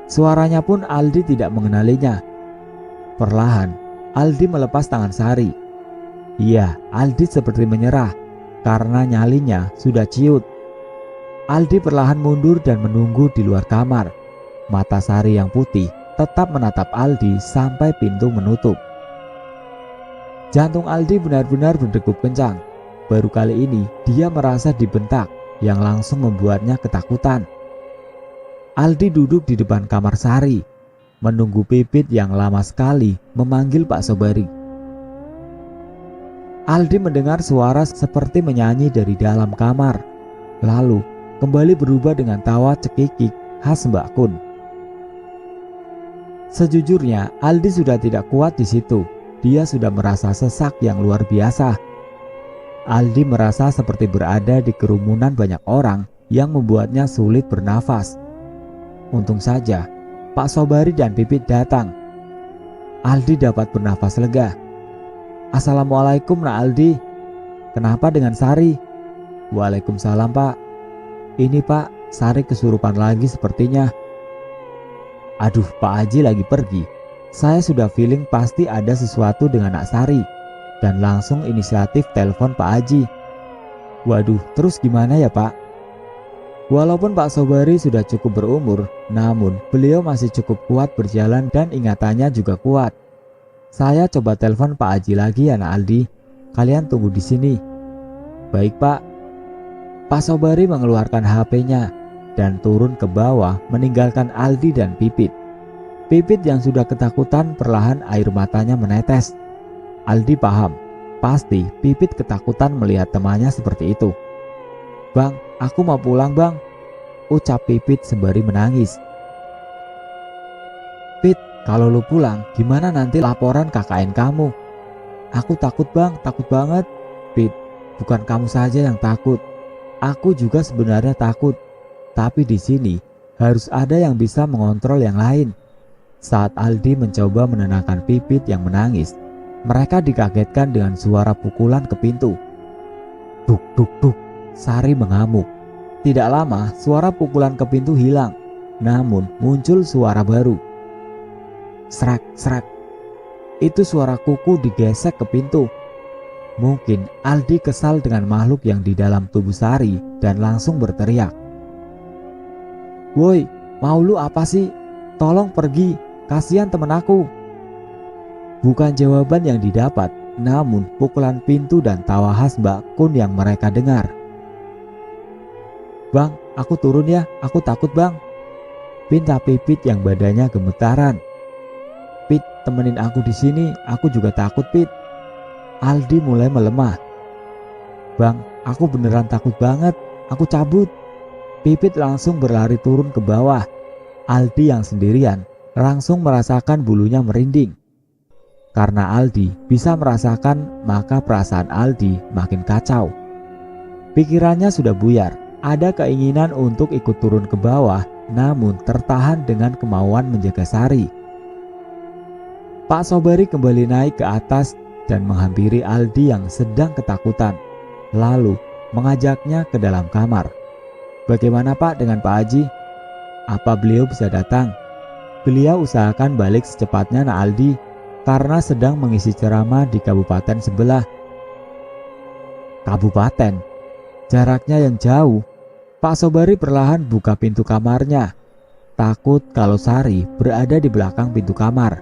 Suaranya pun Aldi tidak mengenalinya. Perlahan Aldi melepas tangan Sari. Iya, Aldi seperti menyerah karena nyalinya sudah ciut. Aldi perlahan mundur dan menunggu di luar kamar. Mata Sari yang putih tetap menatap Aldi sampai pintu menutup. Jantung Aldi benar-benar berdegup kencang. Baru kali ini dia merasa dibentak yang langsung membuatnya ketakutan. Aldi duduk di depan kamar Sari, menunggu Pipit yang lama sekali memanggil Pak Sobari. Aldi mendengar suara seperti menyanyi dari dalam kamar, lalu kembali berubah dengan tawa cekikik khas Mbak Kun. Sejujurnya Aldi sudah tidak kuat di situ. Dia sudah merasa sesak yang luar biasa. Aldi merasa seperti berada di kerumunan banyak orang yang membuatnya sulit bernafas. Untung saja Pak Sobari dan Pipit datang. Aldi dapat bernafas lega. "Assalamualaikum, Nak Aldi. Kenapa dengan Sari?" "Waalaikumsalam, Pak. Ini, Pak, Sari kesurupan lagi sepertinya." "Aduh, Pak Haji lagi pergi. Saya sudah feeling pasti ada sesuatu dengan Nak Sari dan langsung inisiatif telepon Pak Haji." "Waduh, terus gimana ya, Pak?" Walaupun Pak Sobari sudah cukup berumur, namun beliau masih cukup kuat berjalan dan ingatannya juga kuat. "Saya coba telepon Pak Haji lagi ya, Nak Aldi. Kalian tunggu di sini." "Baik, Pak." Pak Sobari mengeluarkan HP-nya dan turun ke bawah meninggalkan Aldi dan Pipit. Pipit yang sudah ketakutan perlahan air matanya menetes. Aldi paham, pasti Pipit ketakutan melihat temannya seperti itu. "Bang, aku mau pulang, Bang," ucap Pipit sembari menangis. "Pit, kalau lu pulang gimana nanti laporan KKN kamu?" "Aku takut, Bang, takut banget." "Pit, bukan kamu saja yang takut. Aku juga sebenarnya takut. Tapi di sini harus ada yang bisa mengontrol yang lain." Saat Aldi mencoba menenangkan Pipit yang menangis, mereka dikagetkan dengan suara pukulan ke pintu. Duk duk duk, Sari mengamuk. Tidak lama suara pukulan ke pintu hilang, namun muncul suara baru. Srek srek. Itu suara kuku digesek ke pintu. Mungkin Aldi kesal dengan makhluk yang di dalam tubuh Sari dan langsung berteriak. "Woi, mau lu apa sih? Tolong pergi, kasihan temen aku." Bukan jawaban yang didapat, namun pukulan pintu dan tawa khas Mbak Kun yang mereka dengar. "Bang, aku turun ya, aku takut, Bang," pinta Pipit yang badannya gemetaran. "Pit, temenin aku di sini, aku juga takut, Pit." Aldi mulai melemah. "Bang, aku beneran takut banget, aku cabut." Pipit langsung berlari turun ke bawah. Aldi yang sendirian langsung merasakan bulunya merinding. Karena Aldi bisa merasakan, maka perasaan Aldi makin kacau. Pikirannya sudah buyar, ada keinginan untuk ikut turun ke bawah, namun tertahan dengan kemauan menjaga Sari. Pak Sobari kembali naik ke atas dan menghampiri Aldi yang sedang ketakutan, lalu mengajaknya ke dalam kamar. "Bagaimana, Pak, dengan Pak Haji? Apa beliau bisa datang?" "Beliau usahakan balik secepatnya, Nak Aldi, karena sedang mengisi ceramah di kabupaten sebelah." "Kabupaten? Jaraknya yang jauh." Pak Sobari perlahan buka pintu kamarnya, takut kalau Sari berada di belakang pintu kamar.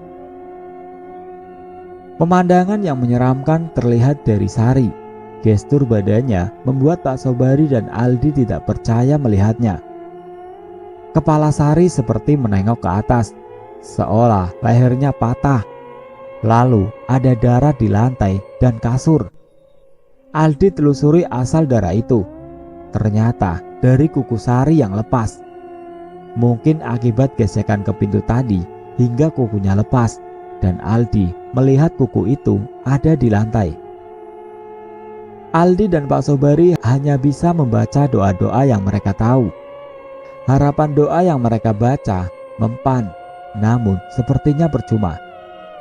Pemandangan yang menyeramkan terlihat dari Sari. Gestur badannya membuat Pak Sobari dan Aldi tidak percaya melihatnya. Kepala Sari seperti menengok ke atas, seolah lehernya patah. Lalu ada darah di lantai dan kasur. Aldi telusuri asal darah itu. Ternyata dari kuku Sari yang lepas. Mungkin akibat gesekan ke pintu tadi hingga kukunya lepas, dan Aldi melihat kuku itu ada di lantai. Aldi dan Pak Sobari hanya bisa membaca doa-doa yang mereka tahu. Harapan doa yang mereka baca mempan, namun sepertinya percuma.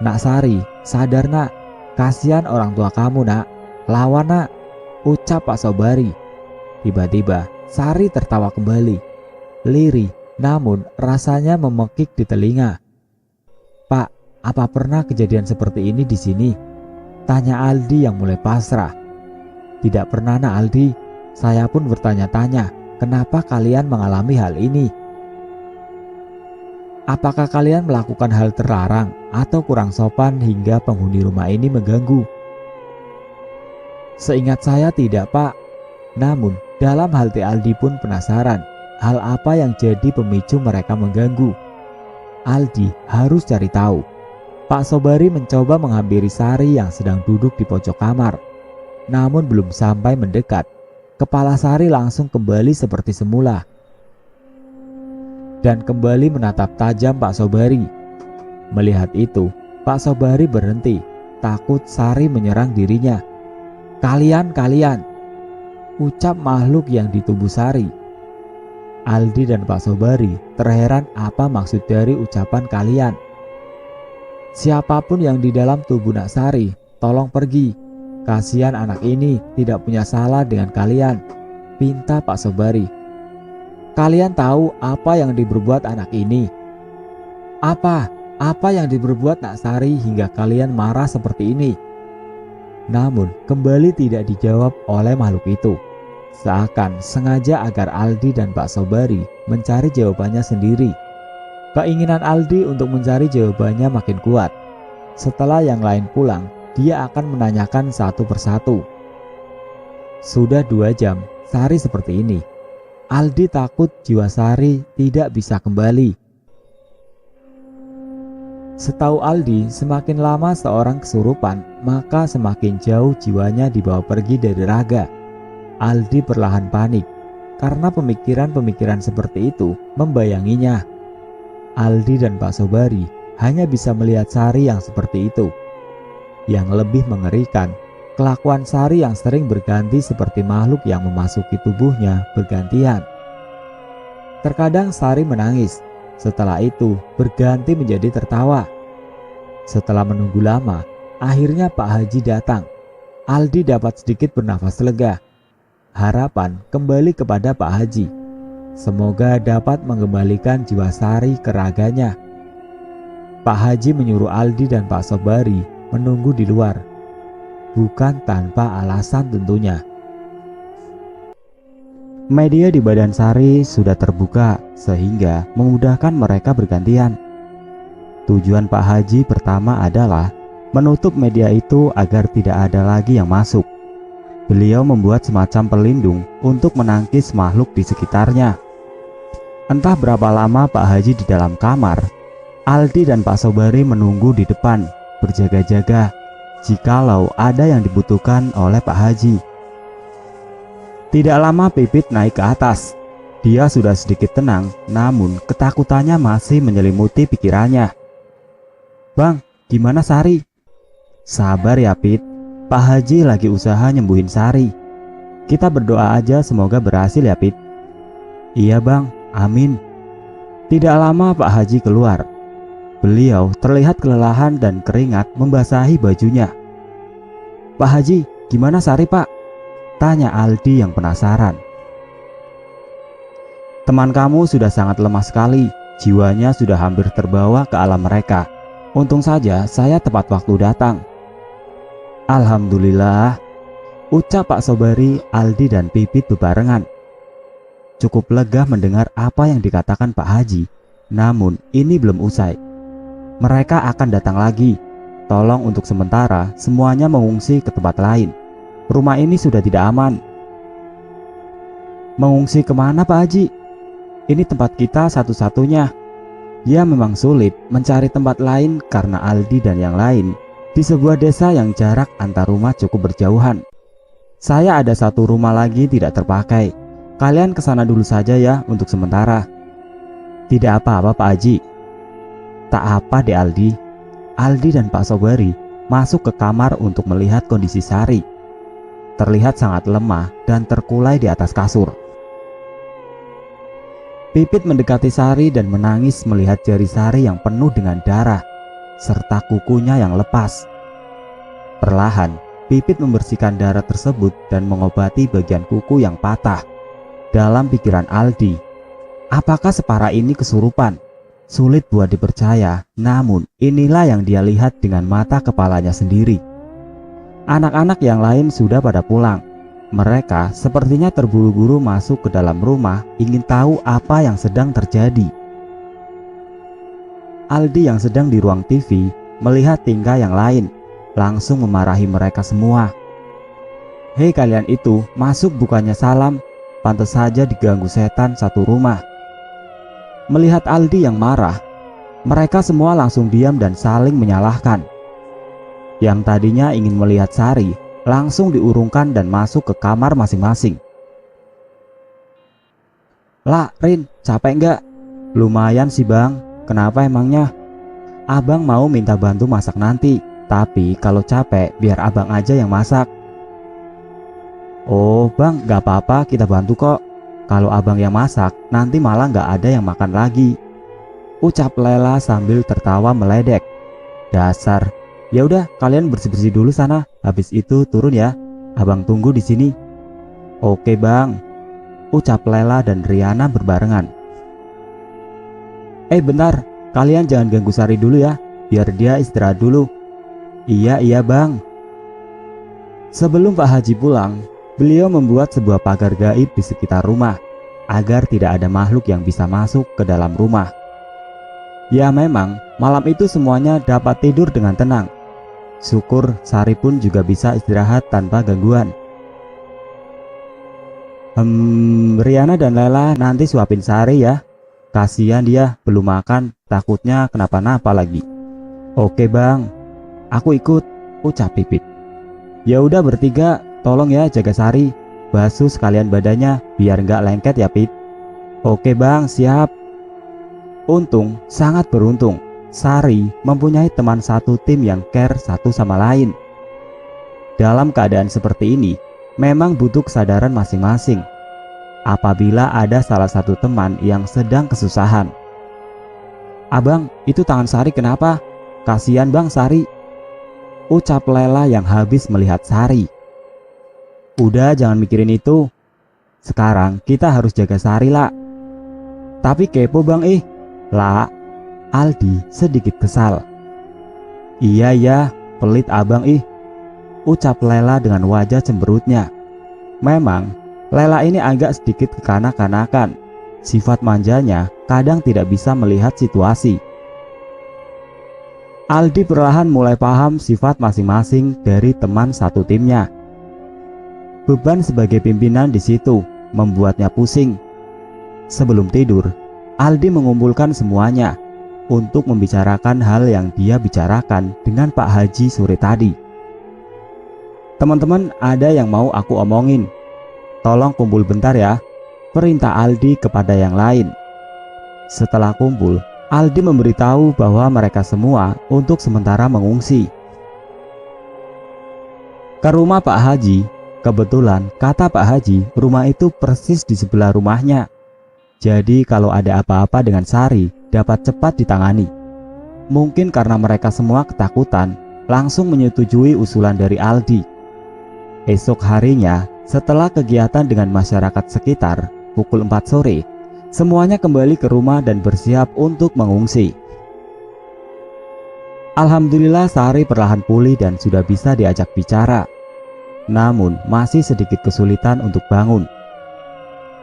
Nak Sari, sadar nak, kasihan orang tua kamu nak, lawan nak, ucap Pak Sobari. Tiba-tiba Sari tertawa kembali, lirih namun rasanya memekik di telinga. Pak, apa pernah kejadian seperti ini di sini? Tanya Aldi yang mulai pasrah. Tidak pernah nak Aldi, saya pun bertanya-tanya, kenapa kalian mengalami hal ini? Apakah kalian melakukan hal terlarang atau kurang sopan hingga penghuni rumah ini mengganggu? Seingat saya tidak pak. Namun dalam hati Aldi pun penasaran, hal apa yang jadi pemicu mereka mengganggu. Aldi harus cari tahu. Pak Sobari mencoba menghampiri Sari yang sedang duduk di pojok kamar. Namun belum sampai mendekat, kepala Sari langsung kembali seperti semula dan kembali menatap tajam Pak Sobari. Melihat itu, Pak Sobari berhenti, takut Sari menyerang dirinya. Kalian, ucap makhluk yang di tubuh Sari. Aldi dan Pak Sobari terheran apa maksud dari ucapan kalian. Siapapun yang di dalam tubuh Nak Sari, tolong pergi. Kasihan anak ini tidak punya salah dengan kalian, pinta Pak Sobari. Kalian tahu apa yang diperbuat anak ini? Apa yang diperbuat Nak Sari hingga kalian marah seperti ini? Namun kembali tidak dijawab oleh makhluk itu. Seakan sengaja agar Aldi dan Pak Sobari mencari jawabannya sendiri. Keinginan Aldi untuk mencari jawabannya makin kuat. Setelah yang lain pulang, dia akan menanyakan satu persatu. Sudah 2 jam Sari seperti ini. Aldi takut jiwa Sari tidak bisa kembali. Setahu Aldi, semakin lama seorang kesurupan, maka semakin jauh jiwanya dibawa pergi dari raga. Aldi perlahan panik karena pemikiran-pemikiran seperti itu membayanginya. Aldi dan Pak Sobari hanya bisa melihat Sari yang seperti itu. Yang lebih mengerikan, kelakuan Sari yang sering berganti seperti makhluk yang memasuki tubuhnya bergantian. Terkadang Sari menangis, setelah itu berganti menjadi tertawa. Setelah menunggu lama, akhirnya Pak Haji datang. Aldi dapat sedikit bernafas lega. Harapan kembali kepada Pak Haji. Semoga dapat mengembalikan jiwa Sari ke raganya. Pak Haji menyuruh Aldi dan Pak Sobari menunggu di luar. Bukan tanpa alasan tentunya. Media di badan Sari sudah terbuka sehingga memudahkan mereka bergantian. Tujuan Pak Haji pertama adalah menutup media itu agar tidak ada lagi yang masuk. Beliau membuat semacam pelindung untuk menangkis makhluk di sekitarnya. Entah berapa lama Pak Haji di dalam kamar, Aldi dan Pak Sobari menunggu di depan, berjaga-jaga jikalau ada yang dibutuhkan oleh Pak Haji. Tidak lama Pipit naik ke atas. Dia sudah sedikit tenang, namun ketakutannya masih menyelimuti pikirannya. Bang, gimana Sari? Sabar ya Pit, Pak Haji lagi usaha nyembuhin Sari. Kita berdoa aja semoga berhasil ya Pit. Iya bang, amin. Tidak lama Pak Haji keluar. Beliau terlihat kelelahan dan keringat membasahi bajunya. Pak Haji, gimana Sari pak? Tanya Aldi yang penasaran. Teman kamu sudah sangat lemah sekali. Jiwanya sudah hampir terbawa ke alam mereka. Untung saja saya tepat waktu datang. Alhamdulillah, ucap Pak Sobari, Aldi dan Pipit bebarengan. Cukup lega mendengar apa yang dikatakan Pak Haji. Namun ini belum usai. Mereka akan datang lagi. Tolong untuk sementara semuanya mengungsi ke tempat lain. Rumah ini sudah tidak aman. Mengungsi kemana Pak Haji? Ini tempat kita satu-satunya. Ya memang sulit mencari tempat lain karena Aldi dan yang lain di sebuah desa yang jarak antar rumah cukup berjauhan. Saya ada satu rumah lagi tidak terpakai. Kalian kesana dulu saja ya untuk sementara. Tidak apa-apa Pak Haji. Tak apa deh Aldi. Aldi dan Pak Sobari masuk ke kamar untuk melihat kondisi Sari. Terlihat sangat lemah dan terkulai di atas kasur. Pipit mendekati Sari dan menangis melihat jari Sari yang penuh dengan darah, serta kukunya yang lepas. Perlahan, Pipit membersihkan darah tersebut dan mengobati bagian kuku yang patah. Dalam pikiran Aldi, apakah separah ini kesurupan? Sulit buat dipercaya, namun inilah yang dia lihat dengan mata kepalanya sendiri. Anak-anak yang lain sudah pada pulang. Mereka sepertinya terburu-buru masuk ke dalam rumah ingin tahu apa yang sedang terjadi. Aldi yang sedang di ruang TV melihat tingkah yang lain, langsung memarahi mereka semua. Hei kalian itu, masuk bukannya salam, pantas saja diganggu setan satu rumah. Melihat Aldi yang marah, mereka semua langsung diam dan saling menyalahkan. Yang tadinya ingin melihat Sari langsung diurungkan dan masuk ke kamar masing-masing. Lah Rin, capek enggak? Lumayan sih bang, kenapa emangnya? Abang mau minta bantu masak nanti, tapi kalau capek biar abang aja yang masak. Oh bang, gak apa-apa, kita bantu kok. Kalau abang yang masak, nanti malah gak ada yang makan lagi, ucap Lela sambil tertawa meledek. Dasar. Ya udah, kalian bersih-bersih dulu sana. Habis itu turun ya. Abang tunggu di sini. Oke, Bang, ucap Lela dan Riana berbarengan. Bentar, kalian jangan ganggu Sari dulu ya. Biar dia istirahat dulu. Iya, Bang. Sebelum Pak Haji pulang, beliau membuat sebuah pagar gaib di sekitar rumah agar tidak ada makhluk yang bisa masuk ke dalam rumah. Ya memang, malam itu semuanya dapat tidur dengan tenang. Syukur Sari pun juga bisa istirahat tanpa gangguan. Riana dan Lela nanti suapin Sari ya. Kasihan dia belum makan, takutnya kenapa-napa lagi. Oke bang, aku ikut, ucap Pipit. Ya udah bertiga, tolong ya jaga Sari. Basuh sekalian badannya biar nggak lengket ya Pit. Oke bang, siap. Untung, sangat beruntung, Sari mempunyai teman satu tim yang care satu sama lain. Dalam keadaan seperti ini, memang butuh kesadaran masing-masing. Apabila ada salah satu teman yang sedang kesusahan. Abang, itu tangan Sari kenapa? Kasihan bang Sari, ucap Lela yang habis melihat Sari. Udah jangan mikirin itu. Sekarang kita harus jaga Sari lah. Tapi kepo bang lah. Aldi sedikit kesal. Iya, pelit abang ucap Lela dengan wajah cemberutnya. Memang, Lela ini agak sedikit kekanak-kanakan. Sifat manjanya kadang tidak bisa melihat situasi. Aldi perlahan mulai paham sifat masing-masing dari teman satu timnya. Beban sebagai pimpinan di situ membuatnya pusing. Sebelum tidur, Aldi mengumpulkan semuanya untuk membicarakan hal yang dia bicarakan dengan Pak Haji sore tadi. Teman-teman, ada yang mau aku omongin. Tolong kumpul bentar ya, perintah Aldi kepada yang lain. Setelah kumpul, Aldi memberitahu bahwa mereka semua untuk sementara mengungsi ke rumah Pak Haji. Kebetulan, kata Pak Haji, rumah itu persis di sebelah rumahnya. Jadi kalau ada apa-apa dengan Sari, dapat cepat ditangani. Mungkin karena mereka semua ketakutan, langsung menyetujui usulan dari Aldi. Esok harinya, setelah kegiatan dengan masyarakat sekitar, pukul 4 sore, semuanya kembali ke rumah dan bersiap untuk mengungsi. Alhamdulillah Sari perlahan pulih dan sudah bisa diajak bicara. Namun masih sedikit kesulitan untuk bangun.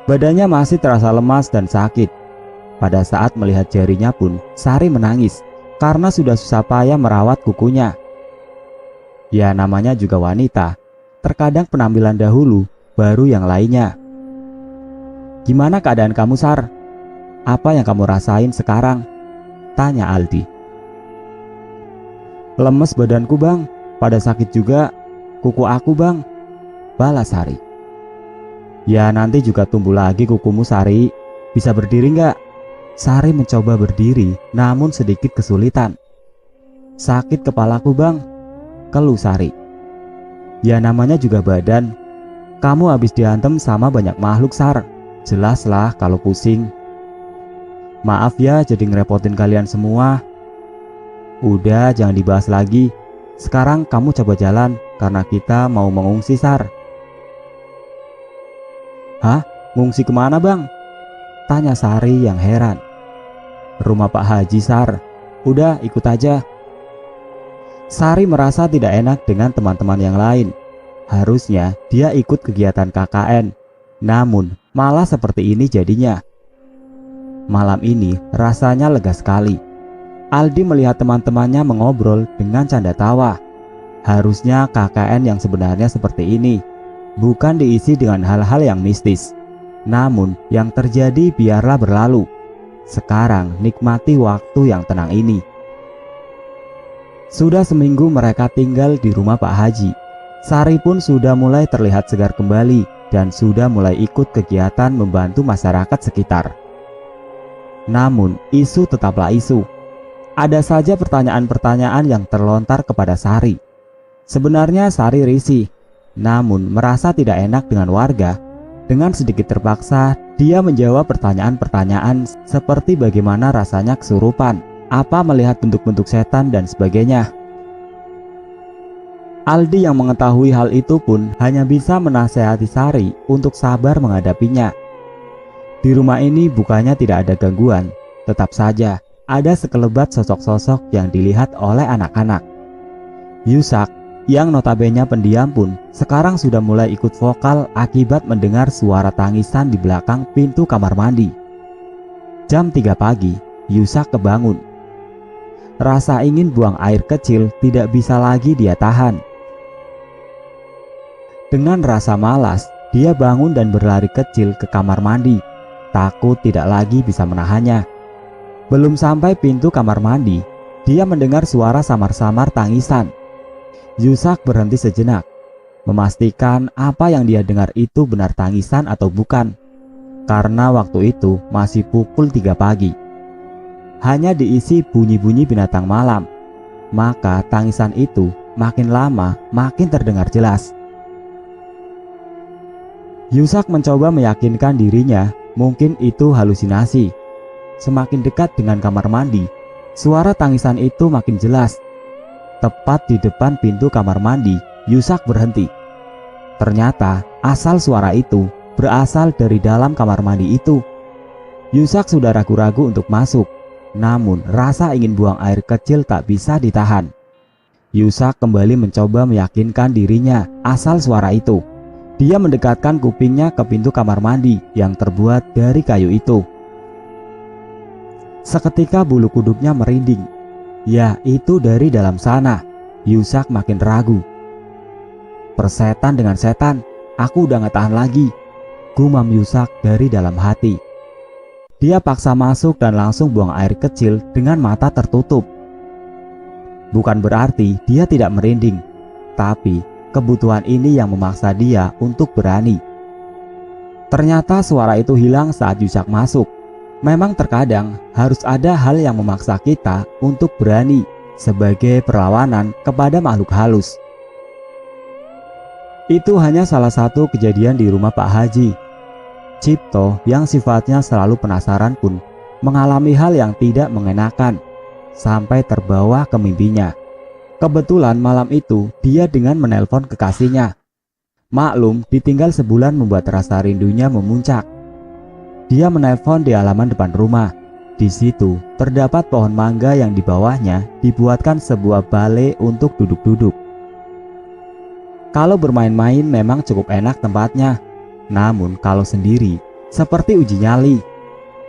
Badannya masih terasa lemas dan sakit. Pada saat melihat jarinya pun, Sari menangis karena sudah susah payah merawat kukunya. Ya namanya juga wanita, Terkadang penampilan dahulu, baru yang lainnya. "Gimana keadaan kamu, Sar? Apa yang kamu rasain sekarang?" tanya Aldi. "Lemes badanku, Bang. Pada sakit juga kuku aku, Bang," balas Sari. "Ya nanti juga tumbuh lagi kukumu, Sari. Bisa berdiri nggak?" Sari mencoba berdiri, namun sedikit kesulitan. "Sakit kepalaku, Bang," keluh Sari. "Ya namanya juga badan. Kamu habis diantem sama banyak makhluk, Sar. Jelaslah kalau pusing." "Maaf ya jadi ngerepotin kalian semua." "Udah jangan dibahas lagi. Sekarang kamu coba jalan karena kita mau mengungsi, Sar." "Hah? Ngungsi kemana, Bang?" tanya Sari yang heran. "Rumah Pak Haji, Sar. Udah ikut aja." Sari merasa tidak enak dengan teman-teman yang lain. Harusnya dia ikut kegiatan KKN, namun malah seperti ini jadinya. Malam ini rasanya lega sekali. Aldi melihat teman-temannya mengobrol dengan canda tawa. Harusnya KKN yang sebenarnya seperti ini, bukan diisi dengan hal-hal yang mistis. Namun yang terjadi biarlah berlalu. Sekarang nikmati waktu yang tenang ini. Sudah seminggu mereka tinggal di rumah Pak Haji. Sari pun sudah mulai terlihat segar kembali dan sudah mulai ikut kegiatan membantu masyarakat sekitar. Namun isu tetaplah isu. Ada saja pertanyaan-pertanyaan yang terlontar kepada Sari. Sebenarnya Sari risih, namun merasa tidak enak dengan warga. Dengan sedikit terpaksa, dia menjawab pertanyaan-pertanyaan seperti bagaimana rasanya kesurupan, apa melihat bentuk-bentuk setan dan sebagainya. Aldi yang mengetahui hal itu pun hanya bisa menasehati Sari untuk sabar menghadapinya. Di rumah ini bukannya tidak ada gangguan, tetap saja ada sekelebat sosok-sosok yang dilihat oleh anak-anak. Yusak yang notabene pendiam pun sekarang sudah mulai ikut vokal akibat mendengar suara tangisan di belakang pintu kamar mandi. Jam 3 pagi, Yusak kebangun. Rasa ingin buang air kecil tidak bisa lagi dia tahan. Dengan rasa malas, dia bangun dan berlari kecil ke kamar mandi. Takut tidak lagi bisa menahannya. Belum sampai pintu kamar mandi, dia mendengar suara samar-samar tangisan. Yusak berhenti sejenak, memastikan apa yang dia dengar itu benar tangisan atau bukan. Karena waktu itu masih pukul 3 pagi. Hanya diisi bunyi-bunyi binatang malam, maka tangisan itu makin lama makin terdengar jelas. Yusak mencoba meyakinkan dirinya mungkin itu halusinasi. Semakin dekat dengan kamar mandi, suara tangisan itu makin jelas. Tepat di depan pintu kamar mandi, Yusak berhenti. Ternyata asal suara itu berasal dari dalam kamar mandi itu. Yusak sudah ragu-ragu untuk masuk, namun rasa ingin buang air kecil tak bisa ditahan. Yusak kembali mencoba meyakinkan dirinya asal suara itu. Dia mendekatkan kupingnya ke pintu kamar mandi yang terbuat dari kayu itu. Seketika bulu kuduknya merinding. Ya, itu dari dalam sana. Yusak makin ragu. "Persetan dengan setan, aku udah gak tahan lagi," gumam Yusak dari dalam hati. Dia paksa masuk dan langsung buang air kecil dengan mata tertutup. Bukan berarti dia tidak merinding, tapi kebutuhan ini yang memaksa dia untuk berani. Ternyata suara itu hilang saat Yusak masuk. Memang terkadang harus ada hal yang memaksa kita untuk berani sebagai perlawanan kepada makhluk halus. Itu hanya salah satu kejadian di rumah Pak Haji. Cipto yang sifatnya selalu penasaran pun mengalami hal yang tidak mengenakan sampai terbawa ke mimpinya. Kebetulan malam itu dia dengan menelpon kekasihnya. Maklum, ditinggal sebulan membuat rasa rindunya memuncak. Dia menelpon di halaman depan rumah. Di situ terdapat pohon mangga yang di bawahnya dibuatkan sebuah balai untuk duduk-duduk. Kalau bermain-main memang cukup enak tempatnya. Namun kalau sendiri seperti uji nyali.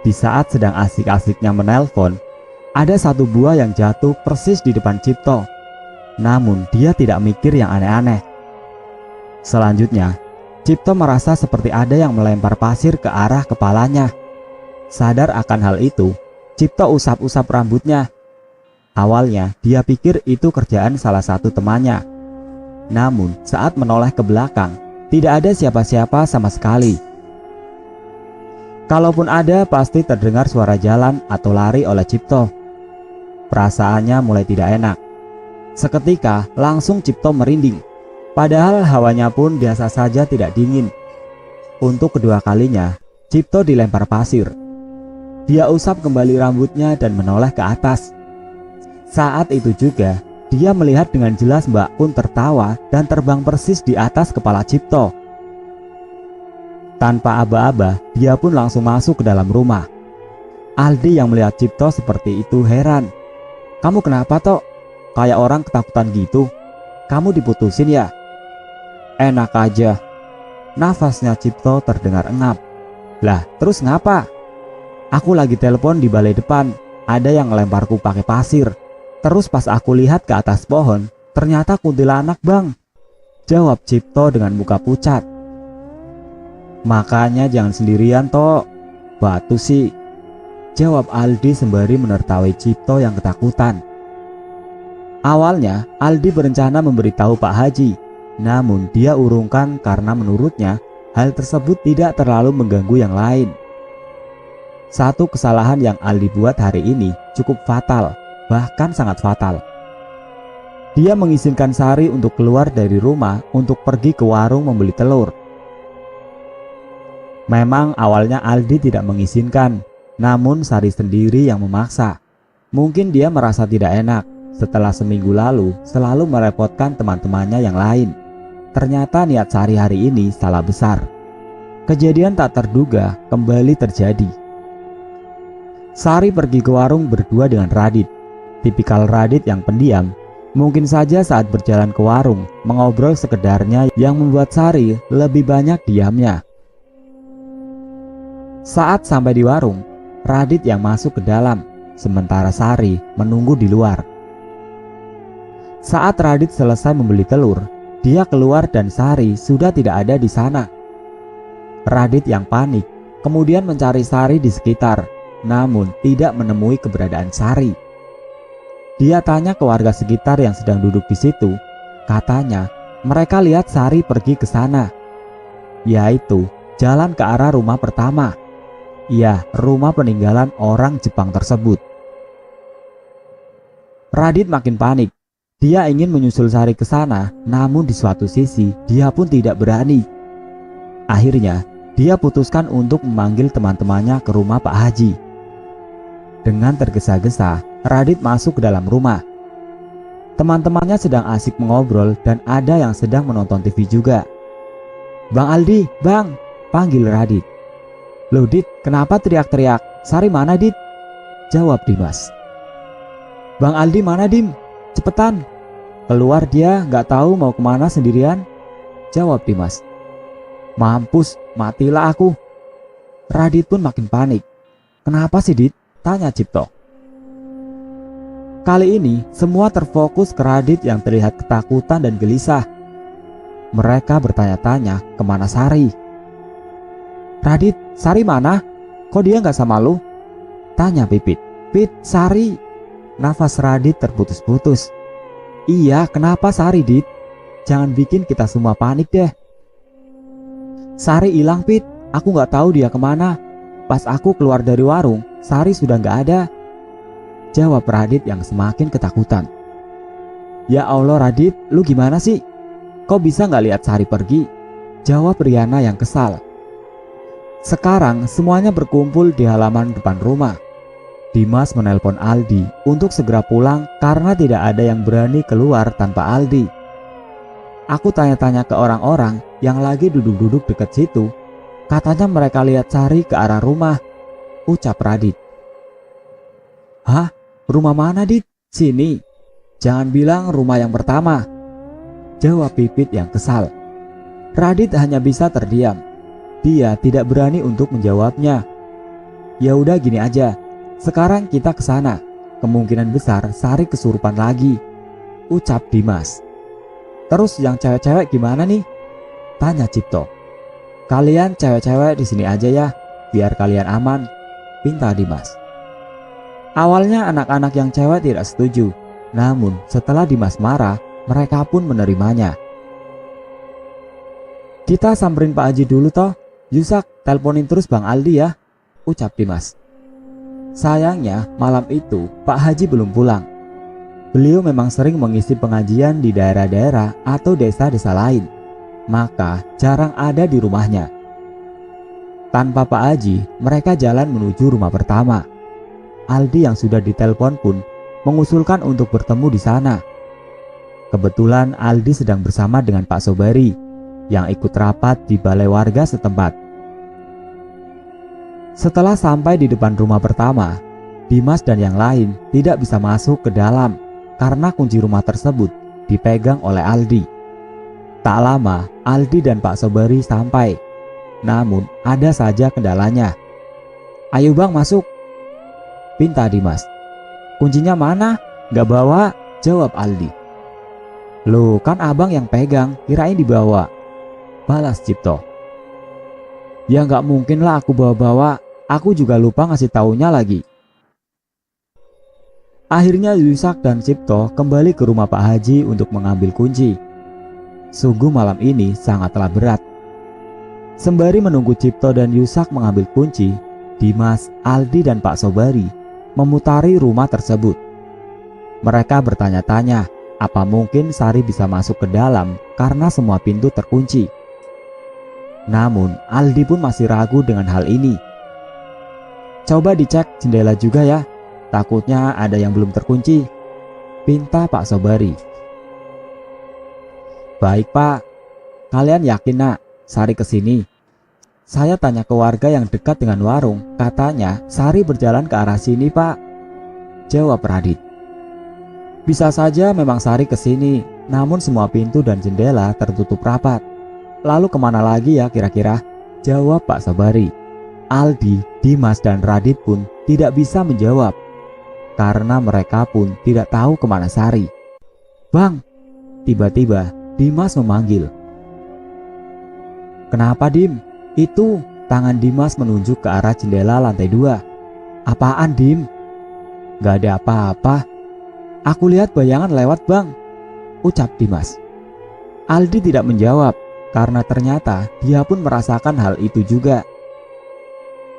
Di saat sedang asik-asiknya menelpon, ada satu buah yang jatuh persis di depan Cipto. Namun dia tidak mikir yang aneh-aneh. Selanjutnya, Cipto merasa seperti ada yang melempar pasir ke arah kepalanya. Sadar akan hal itu, Cipto usap-usap rambutnya. Awalnya dia pikir itu kerjaan salah satu temannya. Namun saat menoleh ke belakang, tidak ada siapa-siapa sama sekali. Kalaupun ada, pasti terdengar suara jalan atau lari oleh Cipto. Perasaannya mulai tidak enak. Seketika langsung Cipto merinding. Padahal hawanya pun biasa saja, tidak dingin. Untuk kedua kalinya, Cipto dilempar pasir. Dia usap kembali rambutnya dan menoleh ke atas. Saat itu juga, dia melihat dengan jelas Mbak Kun tertawa dan terbang persis di atas kepala Cipto. Tanpa aba-aba, dia pun langsung masuk ke dalam rumah. Aldi yang melihat Cipto seperti itu heran. "Kamu kenapa, Tok? Kayak orang ketakutan gitu. Kamu diputusin ya?" "Enak aja." Nafasnya Cipto terdengar engap. "Lah, terus ngapa?" "Aku lagi telepon di balai depan. Ada yang ngelemparku pakai pasir. Terus pas aku lihat ke atas pohon, ternyata kuntilanak, Bang," jawab Cipto dengan muka pucat. "Makanya jangan sendirian, Tok. Batu sih," jawab Aldi sembari menertawai Cipto yang ketakutan. Awalnya Aldi berencana memberitahu Pak Haji, namun dia urungkan karena menurutnya hal tersebut tidak terlalu mengganggu yang lain. Satu kesalahan yang Aldi buat hari ini cukup fatal, bahkan sangat fatal. Dia mengizinkan Sari untuk keluar dari rumah untuk pergi ke warung membeli telur. Memang awalnya Aldi tidak mengizinkan, namun Sari sendiri yang memaksa. Mungkin dia merasa tidak enak setelah seminggu lalu selalu merepotkan teman-temannya yang lain. Ternyata niat Sari hari ini salah besar. Kejadian tak terduga kembali terjadi. Sari pergi ke warung berdua dengan Radit. Tipikal Radit yang pendiam. Mungkin saja saat berjalan ke warung mengobrol sekedarnya yang membuat Sari lebih banyak diamnya. Saat sampai di warung, Radit yang masuk ke dalam, sementara Sari menunggu di luar. Saat Radit selesai membeli telur, dia keluar dan Sari sudah tidak ada di sana. Radit yang panik kemudian mencari Sari di sekitar, namun tidak menemui keberadaan Sari. Dia tanya ke warga sekitar yang sedang duduk di situ. Katanya mereka lihat Sari pergi ke sana, yaitu jalan ke arah rumah pertama. Ya, rumah peninggalan orang Jepang tersebut. Radit makin panik. Dia ingin menyusul Sari ke sana, namun di suatu sisi dia pun tidak berani. Akhirnya, dia putuskan untuk memanggil teman-temannya ke rumah Pak Haji. Dengan tergesa-gesa, Radit masuk ke dalam rumah. Teman-temannya sedang asik mengobrol dan ada yang sedang menonton TV juga. "Bang Aldi, Bang," panggil Radit. "Loh Dit, kenapa teriak-teriak? Sari mana Dit?" jawab Dimas. "Bang Aldi mana Dim? Cepetan. Keluar dia, gak tahu mau kemana sendirian," jawab Dimas. "Mampus, matilah aku." Radit pun makin panik. "Kenapa sih Dit?" tanya Cipto. Kali ini semua terfokus ke Radit yang terlihat ketakutan dan gelisah. Mereka bertanya-tanya kemana Sari. "Radit, Sari mana? Kok dia gak sama lu?" tanya Pipit. "Pit, Sari." Nafas Radit terputus-putus. "Iya, kenapa Sari Dit? Jangan bikin kita semua panik deh." "Sari hilang Pit, aku gak tahu dia kemana. Pas aku keluar dari warung, Sari sudah gak ada," jawab Radit yang semakin ketakutan. "Ya Allah Radit, lu gimana sih? Kok bisa gak lihat Sari pergi?" jawab Riana yang kesal. Sekarang semuanya berkumpul di halaman depan rumah. Dimas menelpon Aldi untuk segera pulang karena tidak ada yang berani keluar tanpa Aldi. "Aku tanya-tanya ke orang-orang yang lagi duduk-duduk dekat situ. Katanya mereka lihat Sari ke arah rumah," ucap Radit. "Hah? Rumah mana Dit? Sini. Jangan bilang rumah yang pertama," jawab Pipit yang kesal. Radit hanya bisa terdiam. Dia tidak berani untuk menjawabnya. "Ya udah gini aja. Sekarang kita ke sana. Kemungkinan besar Sari kesurupan lagi," ucap Dimas. "Terus yang cewek-cewek gimana nih?" Tanya Cipto. Kalian cewek-cewek di sini aja ya, biar kalian aman, pinta Dimas. Awalnya anak-anak yang cewek tidak setuju, namun setelah Dimas marah, mereka pun menerimanya. Kita samperin Pak Haji dulu toh, Yusak teleponin terus Bang Aldi ya, ucap Dimas. Sayangnya malam itu Pak Haji belum pulang. Beliau memang sering mengisi pengajian di daerah-daerah atau desa-desa lain, maka jarang ada di rumahnya. Tanpa Pak Haji, mereka jalan menuju rumah pertama. Aldi yang sudah ditelepon pun mengusulkan untuk bertemu di sana. Kebetulan Aldi sedang bersama dengan Pak Sobari yang ikut rapat di balai warga setempat. Setelah sampai di depan rumah pertama, Dimas dan yang lain tidak bisa masuk ke dalam karena kunci rumah tersebut dipegang oleh Aldi. Tak lama, Aldi dan Pak Sobari sampai. Namun ada saja kendalanya. Ayo bang masuk, pinta Dimas. Kuncinya mana? Gak bawa, jawab Aldi. Loh kan abang yang pegang, kirain dibawa, balas Cipto. Ya gak mungkin lah aku bawa-bawa, aku juga lupa ngasih taunya lagi. Akhirnya Yusak dan Cipto kembali ke rumah Pak Haji untuk mengambil kunci. Sungguh malam ini sangatlah berat. Sembari menunggu Cipto dan Yusak mengambil kunci, Dimas, Aldi dan Pak Sobari memutari rumah tersebut. Mereka bertanya-tanya, apa mungkin Sari bisa masuk ke dalam karena semua pintu terkunci. Namun Aldi pun masih ragu dengan hal ini. Coba dicek jendela juga ya, takutnya ada yang belum terkunci, pinta Pak Sobari. Baik Pak, kalian yakin nak Sari kesini? Saya tanya ke warga yang dekat dengan warung, katanya Sari berjalan ke arah sini Pak, jawab Radit. Bisa saja memang Sari kesini, namun semua pintu dan jendela tertutup rapat. Lalu kemana lagi ya kira-kira? Jawab Pak Sobari. Aldi, Dimas dan Radit pun tidak bisa menjawab, karena mereka pun tidak tahu kemana Sari. Bang, tiba-tiba Dimas memanggil. Kenapa Dim? Itu, tangan Dimas menunjuk ke arah jendela lantai 2. Apaan Dim? Gak ada apa-apa. Aku lihat bayangan lewat bang, ucap Dimas. Aldi tidak menjawab, karena ternyata dia pun merasakan hal itu juga.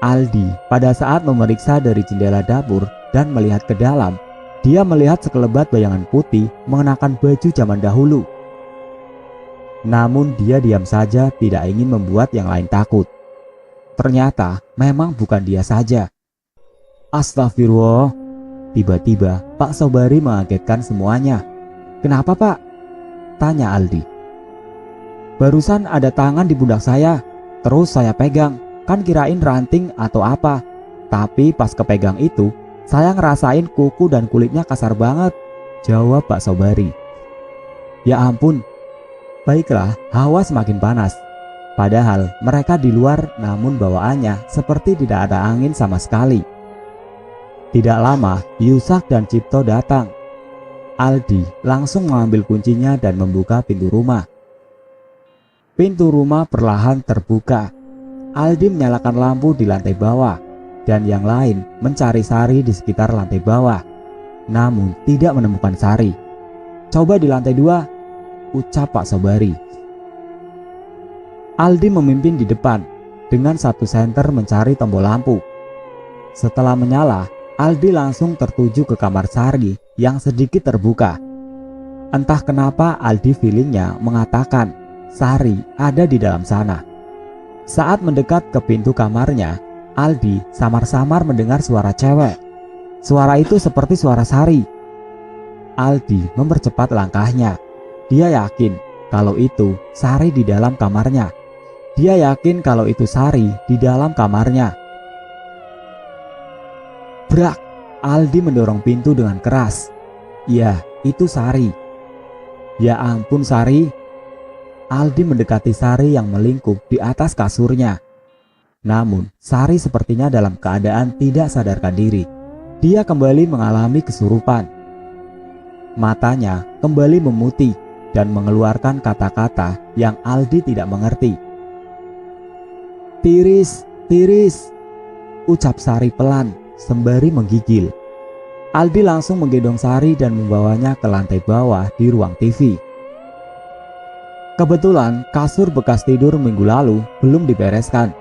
Aldi pada saat memeriksa dari jendela dapur dan melihat ke dalam, dia melihat sekelebat bayangan putih mengenakan baju zaman dahulu. Namun dia diam saja, tidak ingin membuat yang lain takut. Ternyata memang bukan dia saja. Astagfirullah. Tiba-tiba Pak Sobari mengagetkan semuanya. Kenapa Pak? Tanya Aldi. Barusan ada tangan di pundak saya, terus saya pegang, kan kirain ranting atau apa. Tapi pas kepegang itu, saya ngerasain kuku dan kulitnya kasar banget, jawab Pak Sobari. Ya ampun. Baiklah, hawa semakin panas. Padahal mereka di luar, namun bawaannya seperti tidak ada angin sama sekali. Tidak lama, Yusak dan Cipto datang. Aldi langsung mengambil kuncinya dan membuka pintu rumah. Pintu rumah perlahan terbuka. Aldi menyalakan lampu di lantai bawah, dan yang lain mencari Sari di sekitar lantai bawah. Namun tidak menemukan Sari. Coba di lantai 2, ucap Pak Sobari. Aldi memimpin di depan dengan satu senter mencari tombol lampu. Setelah menyala, Aldi langsung tertuju ke kamar Sari yang sedikit terbuka. Entah kenapa Aldi feelingnya mengatakan Sari ada di dalam sana. Saat mendekat ke pintu kamarnya, Aldi samar-samar mendengar suara cewek. Suara itu seperti suara Sari. Aldi mempercepat langkahnya. Dia yakin kalau itu Sari di dalam kamarnya. Dia yakin kalau itu Sari di dalam kamarnya. Brak! Aldi mendorong pintu dengan keras. Ya, itu Sari. Ya ampun Sari. Aldi mendekati Sari yang melingkup di atas kasurnya. Namun, Sari sepertinya dalam keadaan tidak sadarkan diri. Dia kembali mengalami kesurupan. Matanya kembali memutih, dan mengeluarkan kata-kata yang Aldi tidak mengerti. "Tiris, Tiris," ucap Sari pelan sembari menggigil. Aldi langsung menggendong Sari dan membawanya ke lantai bawah di ruang TV. Kebetulan kasur bekas tidur minggu lalu belum dibereskan.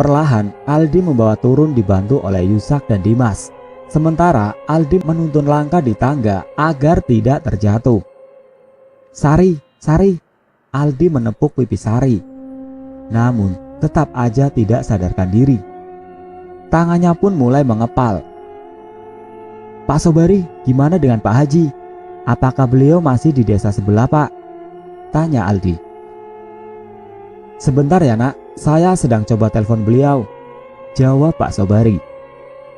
Perlahan Aldi membawa turun dibantu oleh Yusak dan Dimas. Sementara Aldi menuntun langkah di tangga agar tidak terjatuh. "Sari, Sari," Aldi menepuk pipi Sari. Namun tetap aja tidak sadarkan diri. Tangannya pun mulai mengepal. "Pak Sobari, gimana dengan Pak Haji? Apakah beliau masih di desa sebelah, Pak?" tanya Aldi. "Sebentar ya nak, saya sedang coba telepon beliau," jawab Pak Sobari.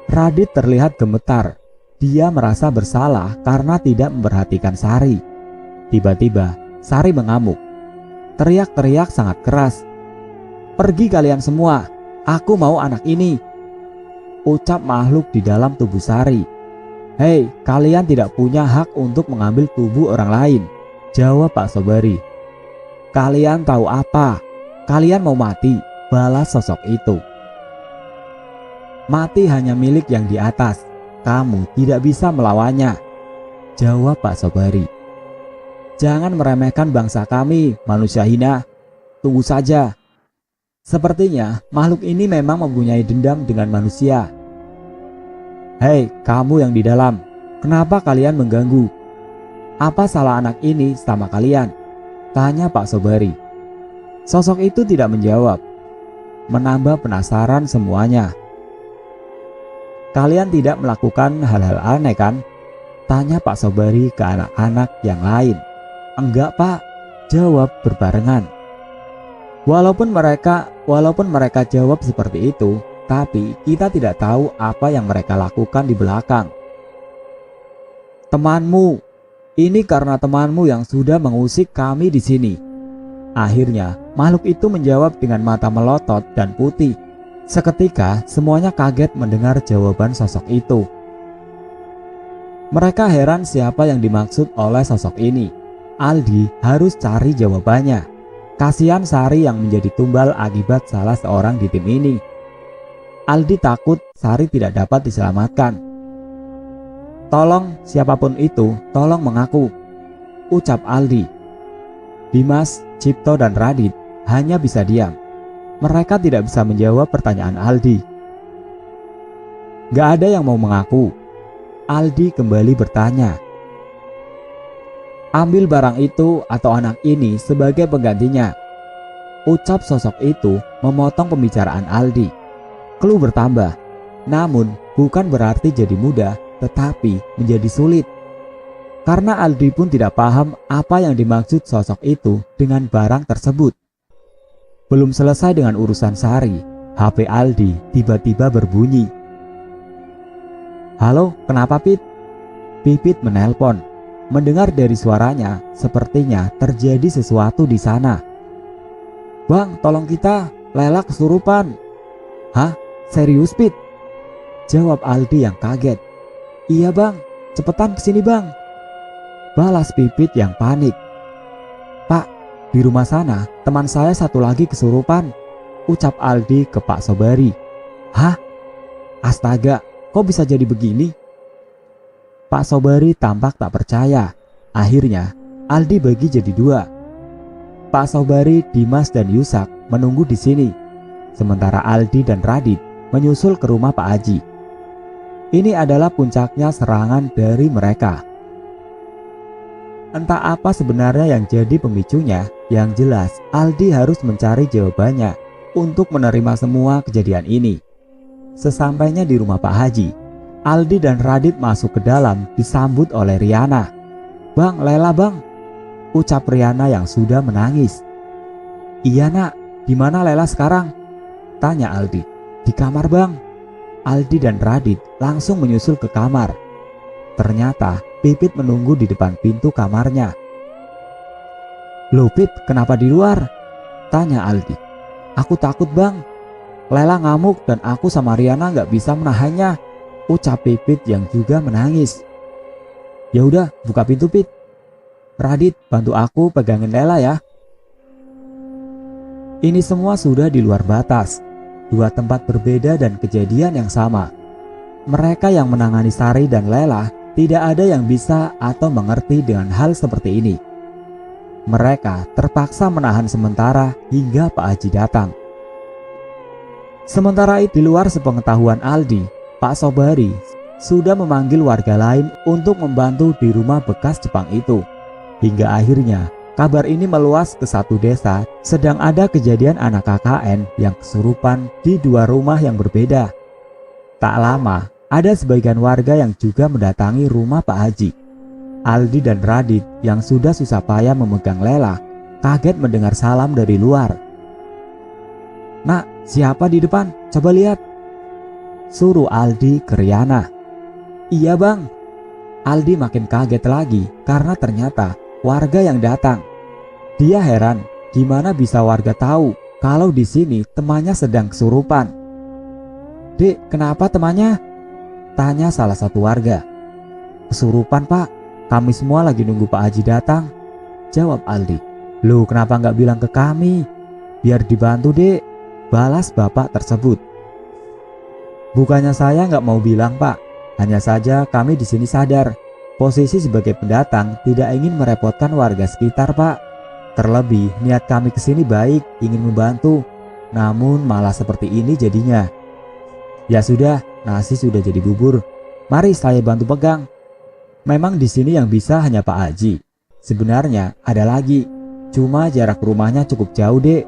Radit terlihat gemetar. Dia merasa bersalah karena tidak memperhatikan Sari. Tiba-tiba Sari mengamuk. Teriak-teriak sangat keras. "Pergi kalian semua, aku mau anak ini," ucap makhluk di dalam tubuh Sari. "Hei, kalian tidak punya hak untuk mengambil tubuh orang lain," jawab Pak Sobari. "Kalian tahu apa? Kalian mau mati," balas sosok itu. "Mati hanya milik yang di atas. Kamu tidak bisa melawannya," jawab Pak Sobari. "Jangan meremehkan bangsa kami, manusia hina. Tunggu saja. Sepertinya makhluk ini memang mempunyai dendam dengan manusia." "Hei, kamu yang di dalam, kenapa kalian mengganggu? Apa salah anak ini sama kalian?" tanya Pak Sobari. Sosok itu tidak menjawab, menambah penasaran semuanya. "Kalian tidak melakukan hal-hal aneh kan?" tanya Pak Sobari ke anak-anak yang lain. "Enggak, Pak," jawab berbarengan. Walaupun mereka jawab seperti itu, tapi kita tidak tahu apa yang mereka lakukan di belakang. "Temanmu, ini karena temanmu yang sudah mengusik kami di sini." Akhirnya makhluk itu menjawab dengan mata melotot dan putih. Seketika semuanya kaget mendengar jawaban sosok itu. Mereka heran siapa yang dimaksud oleh sosok ini. Aldi harus cari jawabannya. Kasihan Sari yang menjadi tumbal akibat salah seorang di tim ini. Aldi takut Sari tidak dapat diselamatkan. "Tolong siapapun itu, tolong mengaku," ucap Aldi. Dimas, Cipto dan Radit hanya bisa diam. Mereka tidak bisa menjawab pertanyaan Aldi. "Gak ada yang mau mengaku." Aldi kembali bertanya. "Ambil barang itu atau anak ini sebagai penggantinya," ucap sosok itu memotong pembicaraan Aldi. Clue bertambah, namun bukan berarti jadi mudah, tetapi menjadi sulit. Karena Aldi pun tidak paham apa yang dimaksud sosok itu dengan barang tersebut. Belum selesai dengan urusan Sari, HP Aldi tiba-tiba berbunyi. "Halo, kenapa Pit?" Pipit menelpon. Mendengar dari suaranya, sepertinya terjadi sesuatu di sana. "Bang, tolong kita, Lela kesurupan." "Hah? Serius Pit?" jawab Aldi yang kaget. "Iya bang, cepetan kesini bang," balas Pipit yang panik. "Pak, di rumah sana teman saya satu lagi kesurupan," ucap Aldi ke Pak Sobari. "Hah? Astaga, kok bisa jadi begini?" Pak Sobari tampak tak percaya. Akhirnya Aldi bagi jadi dua. Pak Sobari, Dimas dan Yusak menunggu di sini, sementara Aldi dan Radit menyusul ke rumah Pak Haji. Ini adalah puncaknya serangan dari mereka. Entah apa sebenarnya yang jadi pemicunya, yang jelas Aldi harus mencari jawabannya untuk menerima semua kejadian ini. Sesampainya di rumah Pak Haji, Aldi dan Radit masuk ke dalam disambut oleh Riana. "Bang, Lela bang," ucap Riana yang sudah menangis. "Iya nak, di mana Lela sekarang?" tanya Aldi. "Di kamar bang." Aldi dan Radit langsung menyusul ke kamar. Ternyata Pipit menunggu di depan pintu kamarnya. "Loh Pit, kenapa di luar?" tanya Aldi. "Aku takut bang, Lela ngamuk dan aku sama Riana gak bisa menahannya," ucap Pipit yang juga menangis. "Ya udah, buka pintu Pit." Radit, bantu aku pegangin Lela ya. Ini semua sudah di luar batas. Dua tempat berbeda dan kejadian yang sama. Mereka yang menangani Sari dan Lela tidak ada yang bisa atau mengerti dengan hal seperti ini. Mereka terpaksa menahan sementara hingga Pak Haji datang. Sementara itu di luar sepengetahuan Aldi, Pak Sobari sudah memanggil warga lain untuk membantu di rumah bekas Jepang itu. Hingga akhirnya kabar ini meluas ke satu desa, sedang ada kejadian anak KKN yang kesurupan di dua rumah yang berbeda. Tak lama, ada sebagian warga yang juga mendatangi rumah Pak Haji. Aldi dan Radit yang sudah susah payah memegang Lela, kaget mendengar salam dari luar. "Nak, siapa di depan? Coba lihat," suruh Aldi ke Riana. "Iya bang." Aldi makin kaget lagi karena ternyata warga yang datang. Dia heran, gimana bisa warga tahu kalau di sini temannya sedang kesurupan. "Dek, kenapa temannya?" tanya salah satu warga. "Kesurupan pak, kami semua lagi nunggu Pak Haji datang," jawab Aldi. "Loh, kenapa nggak bilang ke kami? Biar dibantu dek," balas bapak tersebut. "Bukannya saya nggak mau bilang pak, hanya saja kami di sini sadar posisi sebagai pendatang tidak ingin merepotkan warga sekitar pak. Terlebih niat kami kesini baik, ingin membantu, namun malah seperti ini jadinya. Ya sudah, nasi sudah jadi bubur, mari saya bantu pegang. Memang di sini yang bisa hanya Pak Haji. Sebenarnya ada lagi, cuma jarak rumahnya cukup jauh dek,"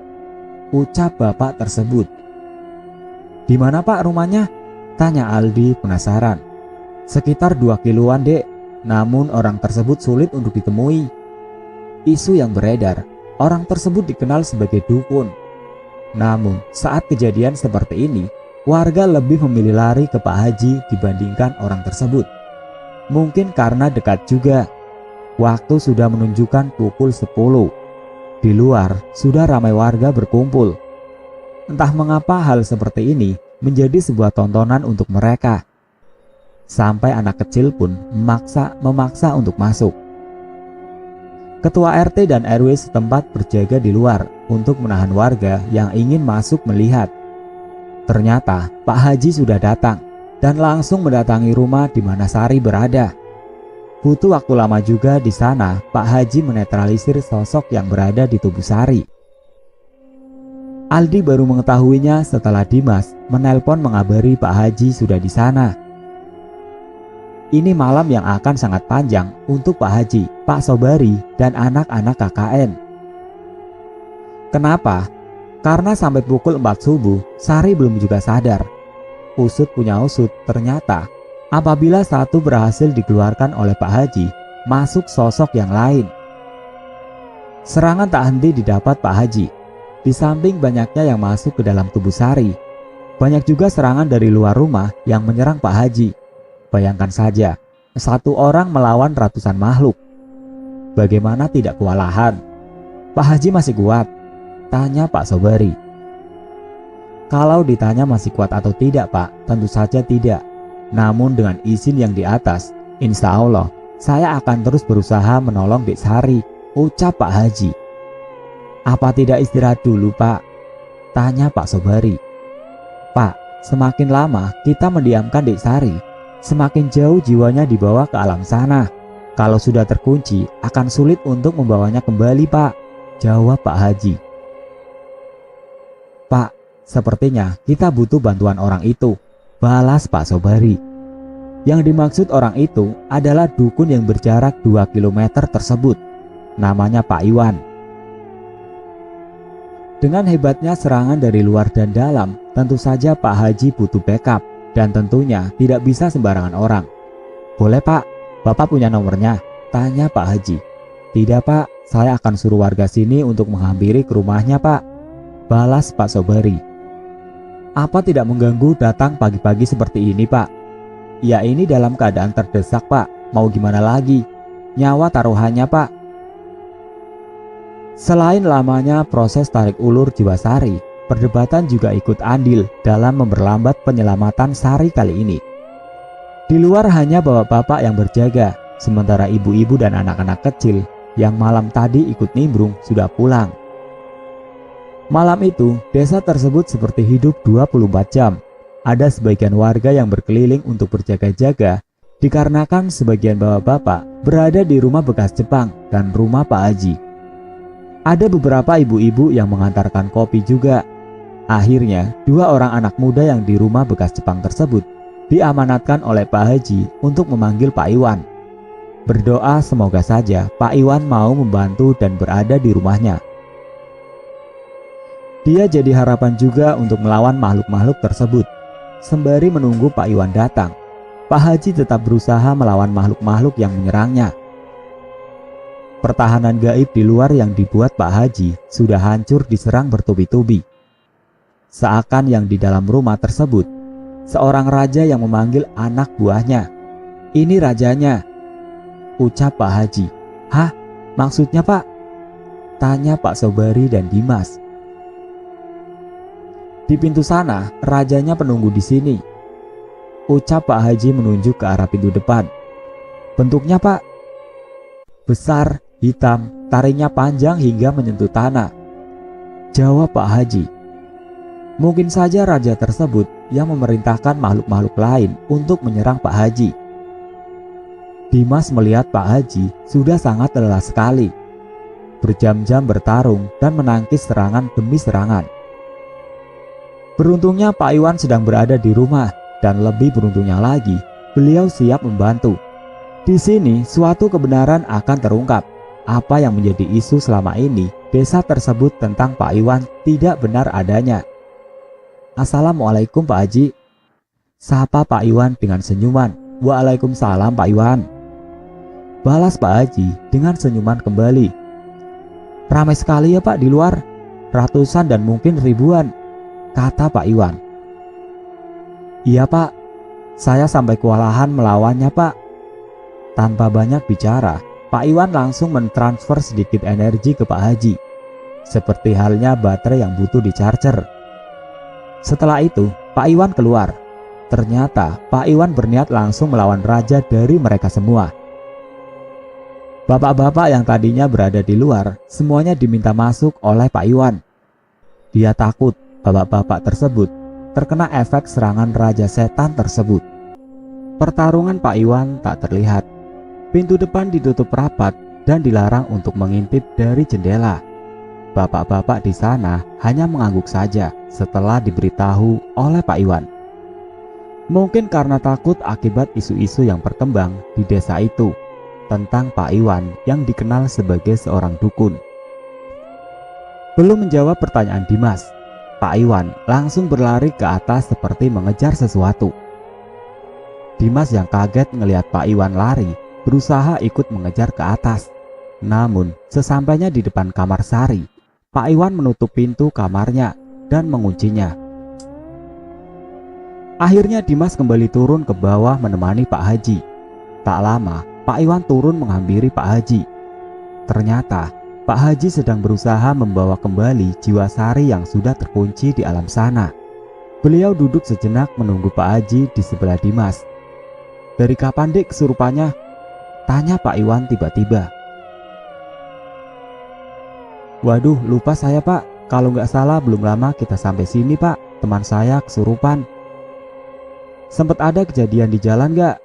ucap bapak tersebut. "Di mana pak rumahnya?" tanya Aldi penasaran. "Sekitar 2 kiloan dek, namun orang tersebut sulit untuk ditemui." Isu yang beredar, orang tersebut dikenal sebagai dukun. Namun saat kejadian seperti ini, warga lebih memilih lari ke Pak Haji dibandingkan orang tersebut. Mungkin karena dekat juga. Waktu sudah menunjukkan pukul 10. Di luar sudah ramai warga berkumpul. Entah mengapa hal seperti ini menjadi sebuah tontonan untuk mereka. Sampai anak kecil pun memaksa untuk masuk. Ketua RT dan RW setempat berjaga di luar untuk menahan warga yang ingin masuk melihat. Ternyata Pak Haji sudah datang dan langsung mendatangi rumah di mana Sari berada. Butuh waktu lama juga di sana Pak Haji menetralisir sosok yang berada di tubuh Sari. Aldi baru mengetahuinya setelah Dimas menelpon mengabari Pak Haji sudah di sana. Ini malam yang akan sangat panjang untuk Pak Haji, Pak Sobari, dan anak-anak KKN. Kenapa? Karena sampai pukul 4 subuh, Sari belum juga sadar. Usut punya usut, ternyata apabila satu berhasil dikeluarkan oleh Pak Haji, masuk sosok yang lain. Serangan tak henti didapat Pak Haji. Di samping banyaknya yang masuk ke dalam tubuh Sari, banyak juga serangan dari luar rumah yang menyerang Pak Haji. Bayangkan saja, satu orang melawan ratusan makhluk. Bagaimana tidak kewalahan? "Pak Haji masih kuat?" tanya Pak Sobari. Kalau ditanya masih kuat atau tidak pak, tentu saja tidak. Namun dengan izin yang di atas, insya Allah saya akan terus berusaha menolong Dek Sari, ucap Pak Haji. "Apa tidak istirahat dulu pak?" tanya Pak Sobari. "Pak, semakin lama kita mendiamkan Dek Sari, semakin jauh jiwanya dibawa ke alam sana. Kalau sudah terkunci, akan sulit untuk membawanya kembali pak," jawab Pak Haji. "Pak, sepertinya kita butuh bantuan orang itu," balas Pak Sobari. Yang dimaksud orang itu adalah dukun yang berjarak 2 km tersebut. Namanya Pak Iwan. Dengan hebatnya serangan dari luar dan dalam, tentu saja Pak Haji butuh backup. Dan tentunya tidak bisa sembarangan orang. "Boleh pak, bapak punya nomornya?" tanya Pak Haji. "Tidak pak, saya akan suruh warga sini untuk menghampiri ke rumahnya pak," balas Pak Sobari. "Apa tidak mengganggu datang pagi-pagi seperti ini pak?" "Ya ini dalam keadaan terdesak pak, mau gimana lagi, nyawa taruhannya pak." Selain lamanya proses tarik ulur jiwa Sari, perdebatan juga ikut andil dalam memperlambat penyelamatan Sari kali ini. Di luar hanya bapak-bapak yang berjaga, sementara ibu-ibu dan anak-anak kecil yang malam tadi ikut nimbrung sudah pulang. Malam itu, desa tersebut seperti hidup 24 jam. Ada sebagian warga yang berkeliling untuk berjaga-jaga dikarenakan sebagian bapak-bapak berada di rumah bekas Jepang dan rumah Pak Haji. Ada beberapa ibu-ibu yang mengantarkan kopi juga. Akhirnya, 2 orang anak muda yang di rumah bekas Jepang tersebut diamanatkan oleh Pak Haji untuk memanggil Pak Iwan. Berdoa semoga saja Pak Iwan mau membantu dan berada di rumahnya. Dia jadi harapan juga untuk melawan makhluk-makhluk tersebut. Sembari menunggu Pak Iwan datang, Pak Haji tetap berusaha melawan makhluk-makhluk yang menyerangnya. Pertahanan gaib di luar yang dibuat Pak Haji sudah hancur diserang bertubi-tubi. Seakan yang di dalam rumah tersebut, seorang raja yang memanggil anak buahnya. "Ini rajanya," ucap Pak Haji. "Hah? Maksudnya Pak?" tanya Pak Sobari dan Dimas. "Di pintu sana, rajanya penunggu di sini," ucap Pak Haji menunjuk ke arah pintu depan. "Bentuknya Pak?" "Besar, hitam, taringnya panjang hingga menyentuh tanah," jawab Pak Haji. Mungkin saja raja tersebut yang memerintahkan makhluk-makhluk lain untuk menyerang Pak Haji. Dimas melihat Pak Haji sudah sangat lelah sekali. Berjam-jam bertarung dan menangkis serangan demi serangan. Beruntungnya Pak Iwan sedang berada di rumah dan lebih beruntungnya lagi, beliau siap membantu. Di sini suatu kebenaran akan terungkap. Apa yang menjadi isu selama ini desa tersebut tentang Pak Iwan tidak benar adanya. "Assalamualaikum Pak Haji," sapa Pak Iwan dengan senyuman. "Waalaikumsalam Pak Iwan," balas Pak Haji dengan senyuman kembali. "Ramai sekali ya Pak di luar, ratusan dan mungkin ribuan," kata Pak Iwan. "Iya Pak, saya sampai kewalahan melawannya Pak." Tanpa banyak bicara, Pak Iwan langsung mentransfer sedikit energi ke Pak Haji, seperti halnya baterai yang butuh di-charger. Setelah itu, Pak Iwan keluar. Ternyata Pak Iwan berniat langsung melawan raja dari mereka semua. Bapak-bapak yang tadinya berada di luar, semuanya diminta masuk oleh Pak Iwan. Dia takut bapak-bapak tersebut terkena efek serangan raja setan tersebut. Pertarungan Pak Iwan tak terlihat. Pintu depan ditutup rapat dan dilarang untuk mengintip dari jendela. Bapak-bapak di sana hanya mengangguk saja setelah diberitahu oleh Pak Iwan. Mungkin karena takut akibat isu-isu yang berkembang di desa itu tentang Pak Iwan yang dikenal sebagai seorang dukun. Belum menjawab pertanyaan Dimas, Pak Iwan langsung berlari ke atas seperti mengejar sesuatu. Dimas yang kaget melihat Pak Iwan lari, berusaha ikut mengejar ke atas. Namun, sesampainya di depan kamar Sari, Pak Iwan menutup pintu kamarnya dan menguncinya. Akhirnya Dimas kembali turun ke bawah menemani Pak Haji. Tak lama, Pak Iwan turun menghampiri Pak Haji. Ternyata, Pak Haji sedang berusaha membawa kembali jiwa Sari yang sudah terkunci di alam sana. Beliau duduk sejenak menunggu Pak Haji di sebelah Dimas. "Dari kapan Dik kesurupannya?" tanya Pak Iwan tiba-tiba. "Waduh, lupa saya Pak. Kalau nggak salah belum lama kita sampai sini Pak. Teman saya kesurupan." "Sempat ada kejadian di jalan nggak?"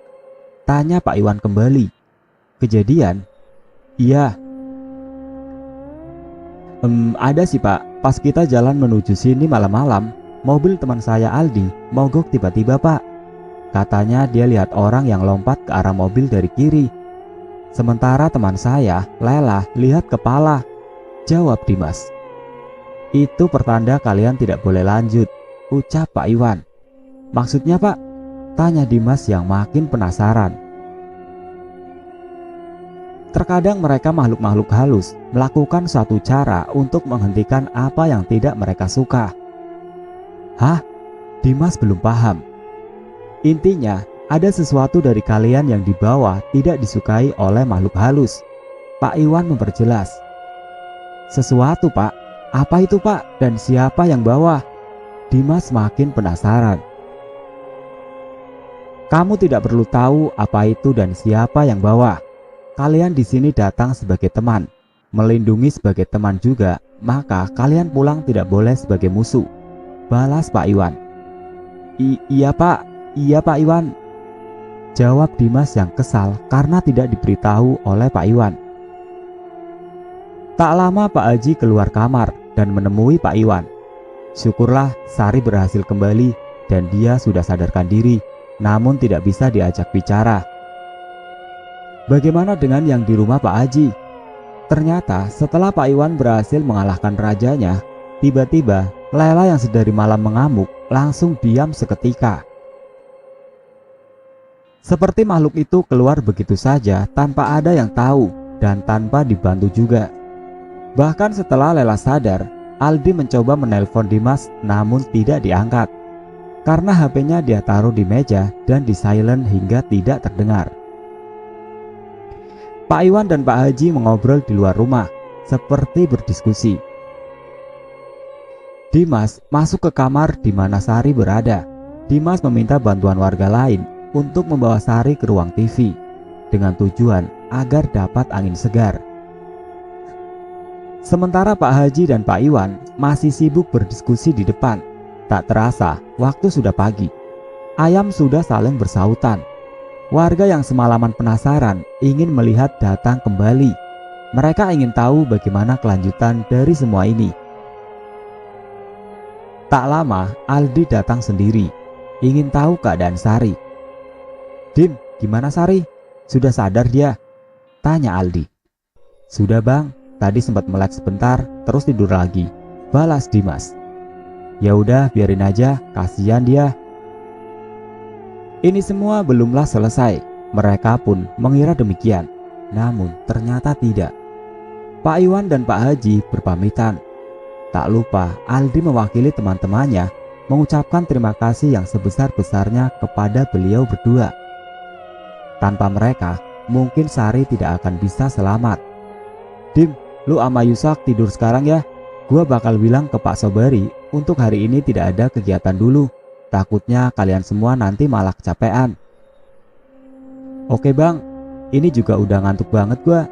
tanya Pak Iwan kembali. "Kejadian?" "Iya." Ada sih Pak. Pas kita jalan menuju sini malam-malam, mobil teman saya Aldi mogok tiba-tiba Pak. Katanya dia lihat orang yang lompat ke arah mobil dari kiri. Sementara teman saya, Lela, lihat kepala," jawab Dimas. "Itu pertanda kalian tidak boleh lanjut," ucap Pak Iwan. "Maksudnya Pak?" tanya Dimas yang makin penasaran. Terkadang mereka makhluk-makhluk halus melakukan suatu cara untuk menghentikan apa yang tidak mereka suka. "Hah?" Dimas belum paham. "Intinya, ada sesuatu dari kalian yang di bawah tidak disukai oleh makhluk halus," Pak Iwan memperjelas. "Sesuatu Pak? Apa itu Pak? Dan siapa yang bawa?" Dimas makin penasaran. "Kamu tidak perlu tahu apa itu dan siapa yang bawa. kalian di sini datang sebagai teman, melindungi sebagai teman juga, maka kalian pulang tidak boleh sebagai musuh, balas Pak Iwan. Iya Pak Iwan, jawab Dimas yang kesal karena tidak diberitahu oleh Pak Iwan. Tak lama Pak Haji keluar kamar dan menemui Pak Iwan. Syukurlah Sari berhasil kembali dan dia sudah sadarkan diri, namun tidak bisa diajak bicara. Bagaimana dengan yang di rumah Pak Haji? Ternyata setelah Pak Iwan berhasil mengalahkan rajanya, tiba-tiba Lela yang sedari malam mengamuk langsung diam seketika. Seperti makhluk itu keluar begitu saja tanpa ada yang tahu dan tanpa dibantu juga. Bahkan setelah Lela sadar, Aldi mencoba menelpon Dimas namun tidak diangkat. Karena HP-nya dia taruh di meja dan di silent hingga tidak terdengar. Pak Iwan dan Pak Haji mengobrol di luar rumah, seperti berdiskusi. Dimas masuk ke kamar di mana Sari berada. Dimas meminta bantuan warga lain untuk membawa Sari ke ruang TV dengan tujuan agar dapat angin segar. Sementara Pak Haji dan Pak Iwan masih sibuk berdiskusi di depan, tak terasa waktu sudah pagi. Ayam sudah saling bersautan. Warga yang semalaman penasaran ingin melihat datang kembali. Mereka ingin tahu bagaimana kelanjutan dari semua ini. Tak lama Aldi datang sendiri, ingin tahu keadaan Sari. Dim, gimana Sari? Sudah sadar dia? Tanya Aldi. Sudah bang, tadi sempat melek sebentar, terus tidur lagi, balas Dimas. Ya udah biarin aja, kasihan dia. Ini semua belumlah selesai. Mereka pun mengira demikian, namun ternyata tidak. Pak Iwan dan Pak Haji berpamitan. Tak lupa Aldi mewakili teman-temannya mengucapkan terima kasih yang sebesar-besarnya kepada beliau berdua. Tanpa mereka, mungkin Sari tidak akan bisa selamat. Dim, lu sama Yusak tidur sekarang ya. Gua bakal bilang ke Pak Sobari untuk hari ini tidak ada kegiatan dulu. Takutnya kalian semua nanti malah kecapean. Oke bang, ini juga udah ngantuk banget gua.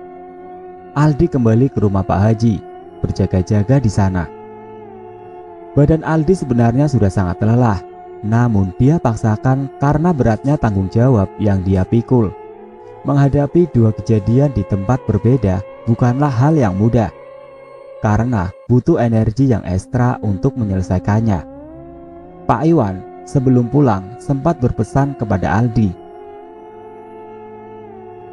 Aldi kembali ke rumah Pak Haji, berjaga-jaga di sana. Badan Aldi sebenarnya sudah sangat lelah, namun dia paksakan karena beratnya tanggung jawab yang dia pikul. Menghadapi dua kejadian di tempat berbeda bukanlah hal yang mudah, karena butuh energi yang ekstra untuk menyelesaikannya. Pak Iwan sebelum pulang sempat berpesan kepada Aldi.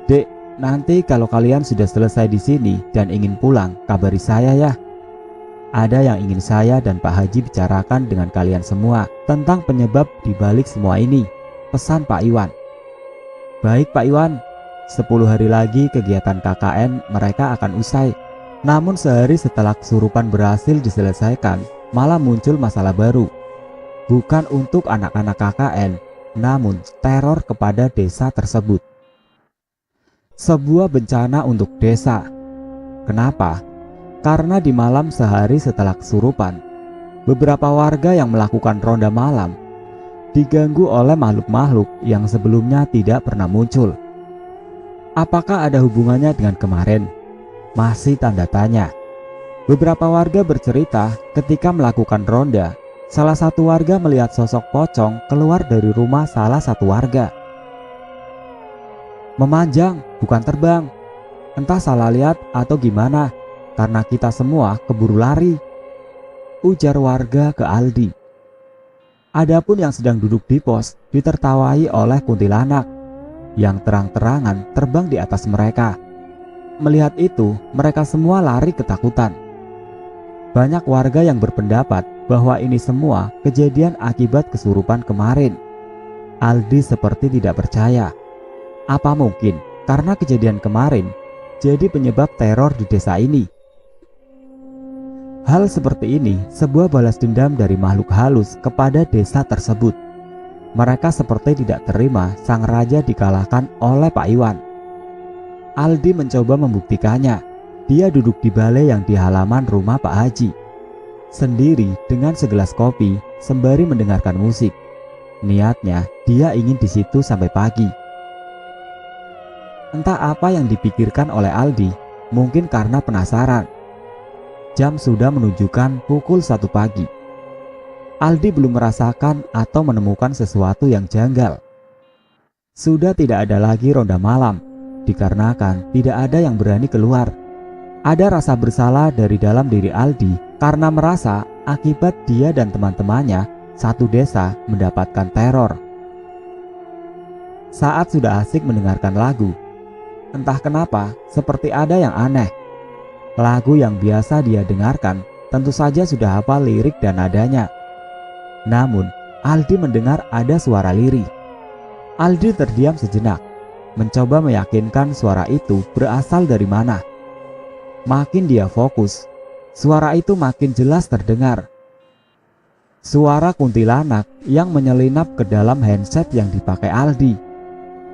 Dek, nanti kalau kalian sudah selesai di sini dan ingin pulang, kabari saya ya. Ada yang ingin saya dan Pak Haji bicarakan dengan kalian semua tentang penyebab dibalik semua ini, pesan Pak Iwan. Baik Pak Iwan, 10 hari lagi kegiatan KKN mereka akan usai. Namun sehari setelah kesurupan berhasil diselesaikan, malah muncul masalah baru. Bukan untuk anak-anak KKN, namun teror kepada desa tersebut. Sebuah bencana untuk desa. Kenapa? Karena di malam sehari setelah kesurupan, beberapa warga yang melakukan ronda malam diganggu oleh makhluk-makhluk yang sebelumnya tidak pernah muncul. Apakah ada hubungannya dengan kemarin? Masih tanda tanya. Beberapa warga bercerita ketika melakukan ronda, salah satu warga melihat sosok pocong keluar dari rumah salah satu warga. Memanjang, bukan terbang. Entah salah lihat atau gimana, karena kita semua keburu lari, ujar warga ke Aldi. Adapun yang sedang duduk di pos ditertawai oleh kuntilanak yang terang-terangan terbang di atas mereka. Melihat itu, mereka semua lari ketakutan. Banyak warga yang berpendapat bahwa ini semua kejadian akibat kesurupan kemarin. Aldi seperti tidak percaya. Apa mungkin karena kejadian kemarin jadi penyebab teror di desa ini? Hal seperti ini sebuah balas dendam dari makhluk halus kepada desa tersebut. Mereka seperti tidak terima sang raja dikalahkan oleh Pak Iwan. Aldi mencoba membuktikannya. Dia duduk di balai yang di halaman rumah Pak Haji, sendiri dengan segelas kopi sembari mendengarkan musik. Niatnya dia ingin di situ sampai pagi. Entah apa yang dipikirkan oleh Aldi, mungkin karena penasaran. Jam sudah menunjukkan pukul 1 pagi. Aldi belum merasakan atau menemukan sesuatu yang janggal. Sudah tidak ada lagi ronda malam, dikarenakan tidak ada yang berani keluar. Ada rasa bersalah dari dalam diri Aldi karena merasa akibat dia dan teman-temannya satu desa mendapatkan teror. Saat sudah asik mendengarkan lagu, entah kenapa seperti ada yang aneh. Lagu yang biasa dia dengarkan tentu saja sudah hafal lirik dan nadanya. Namun Aldi mendengar ada suara lirih. Aldi terdiam sejenak, mencoba meyakinkan suara itu berasal dari mana. Makin dia fokus, suara itu makin jelas terdengar. Suara kuntilanak yang menyelinap ke dalam handset yang dipakai Aldi.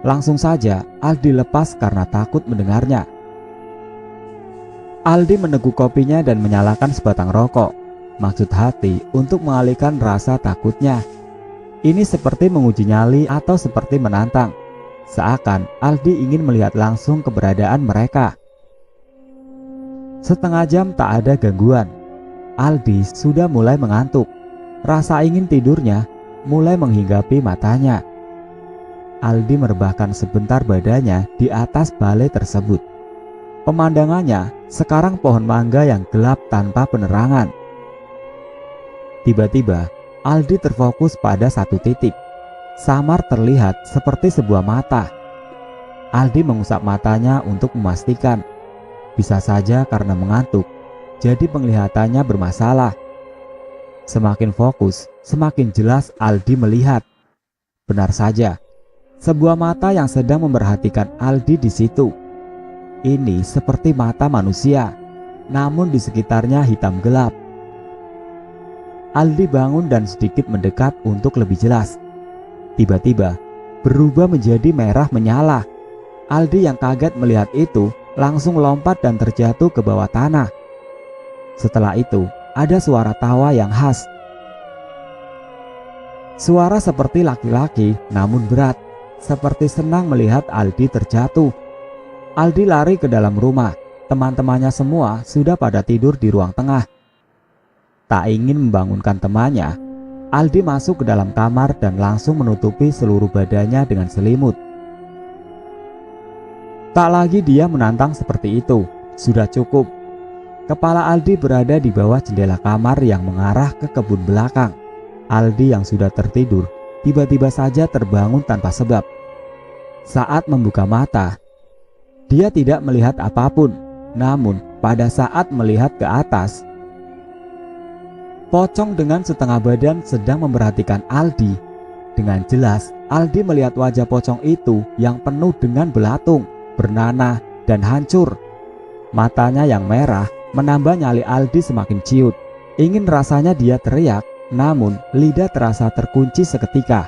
Langsung saja Aldi lepas karena takut mendengarnya. Aldi meneguk kopinya dan menyalakan sebatang rokok. Maksud hati untuk mengalihkan rasa takutnya. Ini seperti menguji nyali atau seperti menantang. Seakan Aldi ingin melihat langsung keberadaan mereka. Setengah jam tak ada gangguan. Aldi sudah mulai mengantuk. Rasa ingin tidurnya mulai menghinggapi matanya. Aldi merebahkan sebentar badannya di atas balai tersebut. Pemandangannya sekarang pohon mangga yang gelap tanpa penerangan. Tiba-tiba Aldi terfokus pada satu titik. Samar terlihat seperti sebuah mata. Aldi mengusap matanya untuk memastikan. Bisa saja karena mengantuk, jadi penglihatannya bermasalah. Semakin fokus, semakin jelas Aldi melihat. Benar saja, sebuah mata yang sedang memperhatikan Aldi di situ. Ini seperti mata manusia, namun di sekitarnya hitam gelap. Aldi bangun dan sedikit mendekat untuk lebih jelas. Tiba-tiba berubah menjadi merah menyala. Aldi yang kaget melihat itu langsung lompat dan terjatuh ke bawah tanah. Setelah itu ada suara tawa yang khas. Suara seperti laki-laki namun berat, seperti senang melihat Aldi terjatuh. Aldi lari ke dalam rumah. Teman-temannya semua sudah pada tidur di ruang tengah. Tak ingin membangunkan temannya, Aldi masuk ke dalam kamar dan langsung menutupi seluruh badannya dengan selimut. Tak lagi dia menantang seperti itu, sudah cukup. Kepala Aldi berada di bawah jendela kamar yang mengarah ke kebun belakang. Aldi yang sudah tertidur, tiba-tiba saja terbangun tanpa sebab. Saat membuka mata, dia tidak melihat apapun, namun pada saat melihat ke atas, pocong dengan setengah badan sedang memperhatikan Aldi. Dengan jelas, Aldi melihat wajah pocong itu yang penuh dengan belatung, bernanah, dan hancur. Matanya yang merah menambah nyali Aldi semakin ciut. Ingin rasanya dia teriak, namun lidah terasa terkunci seketika.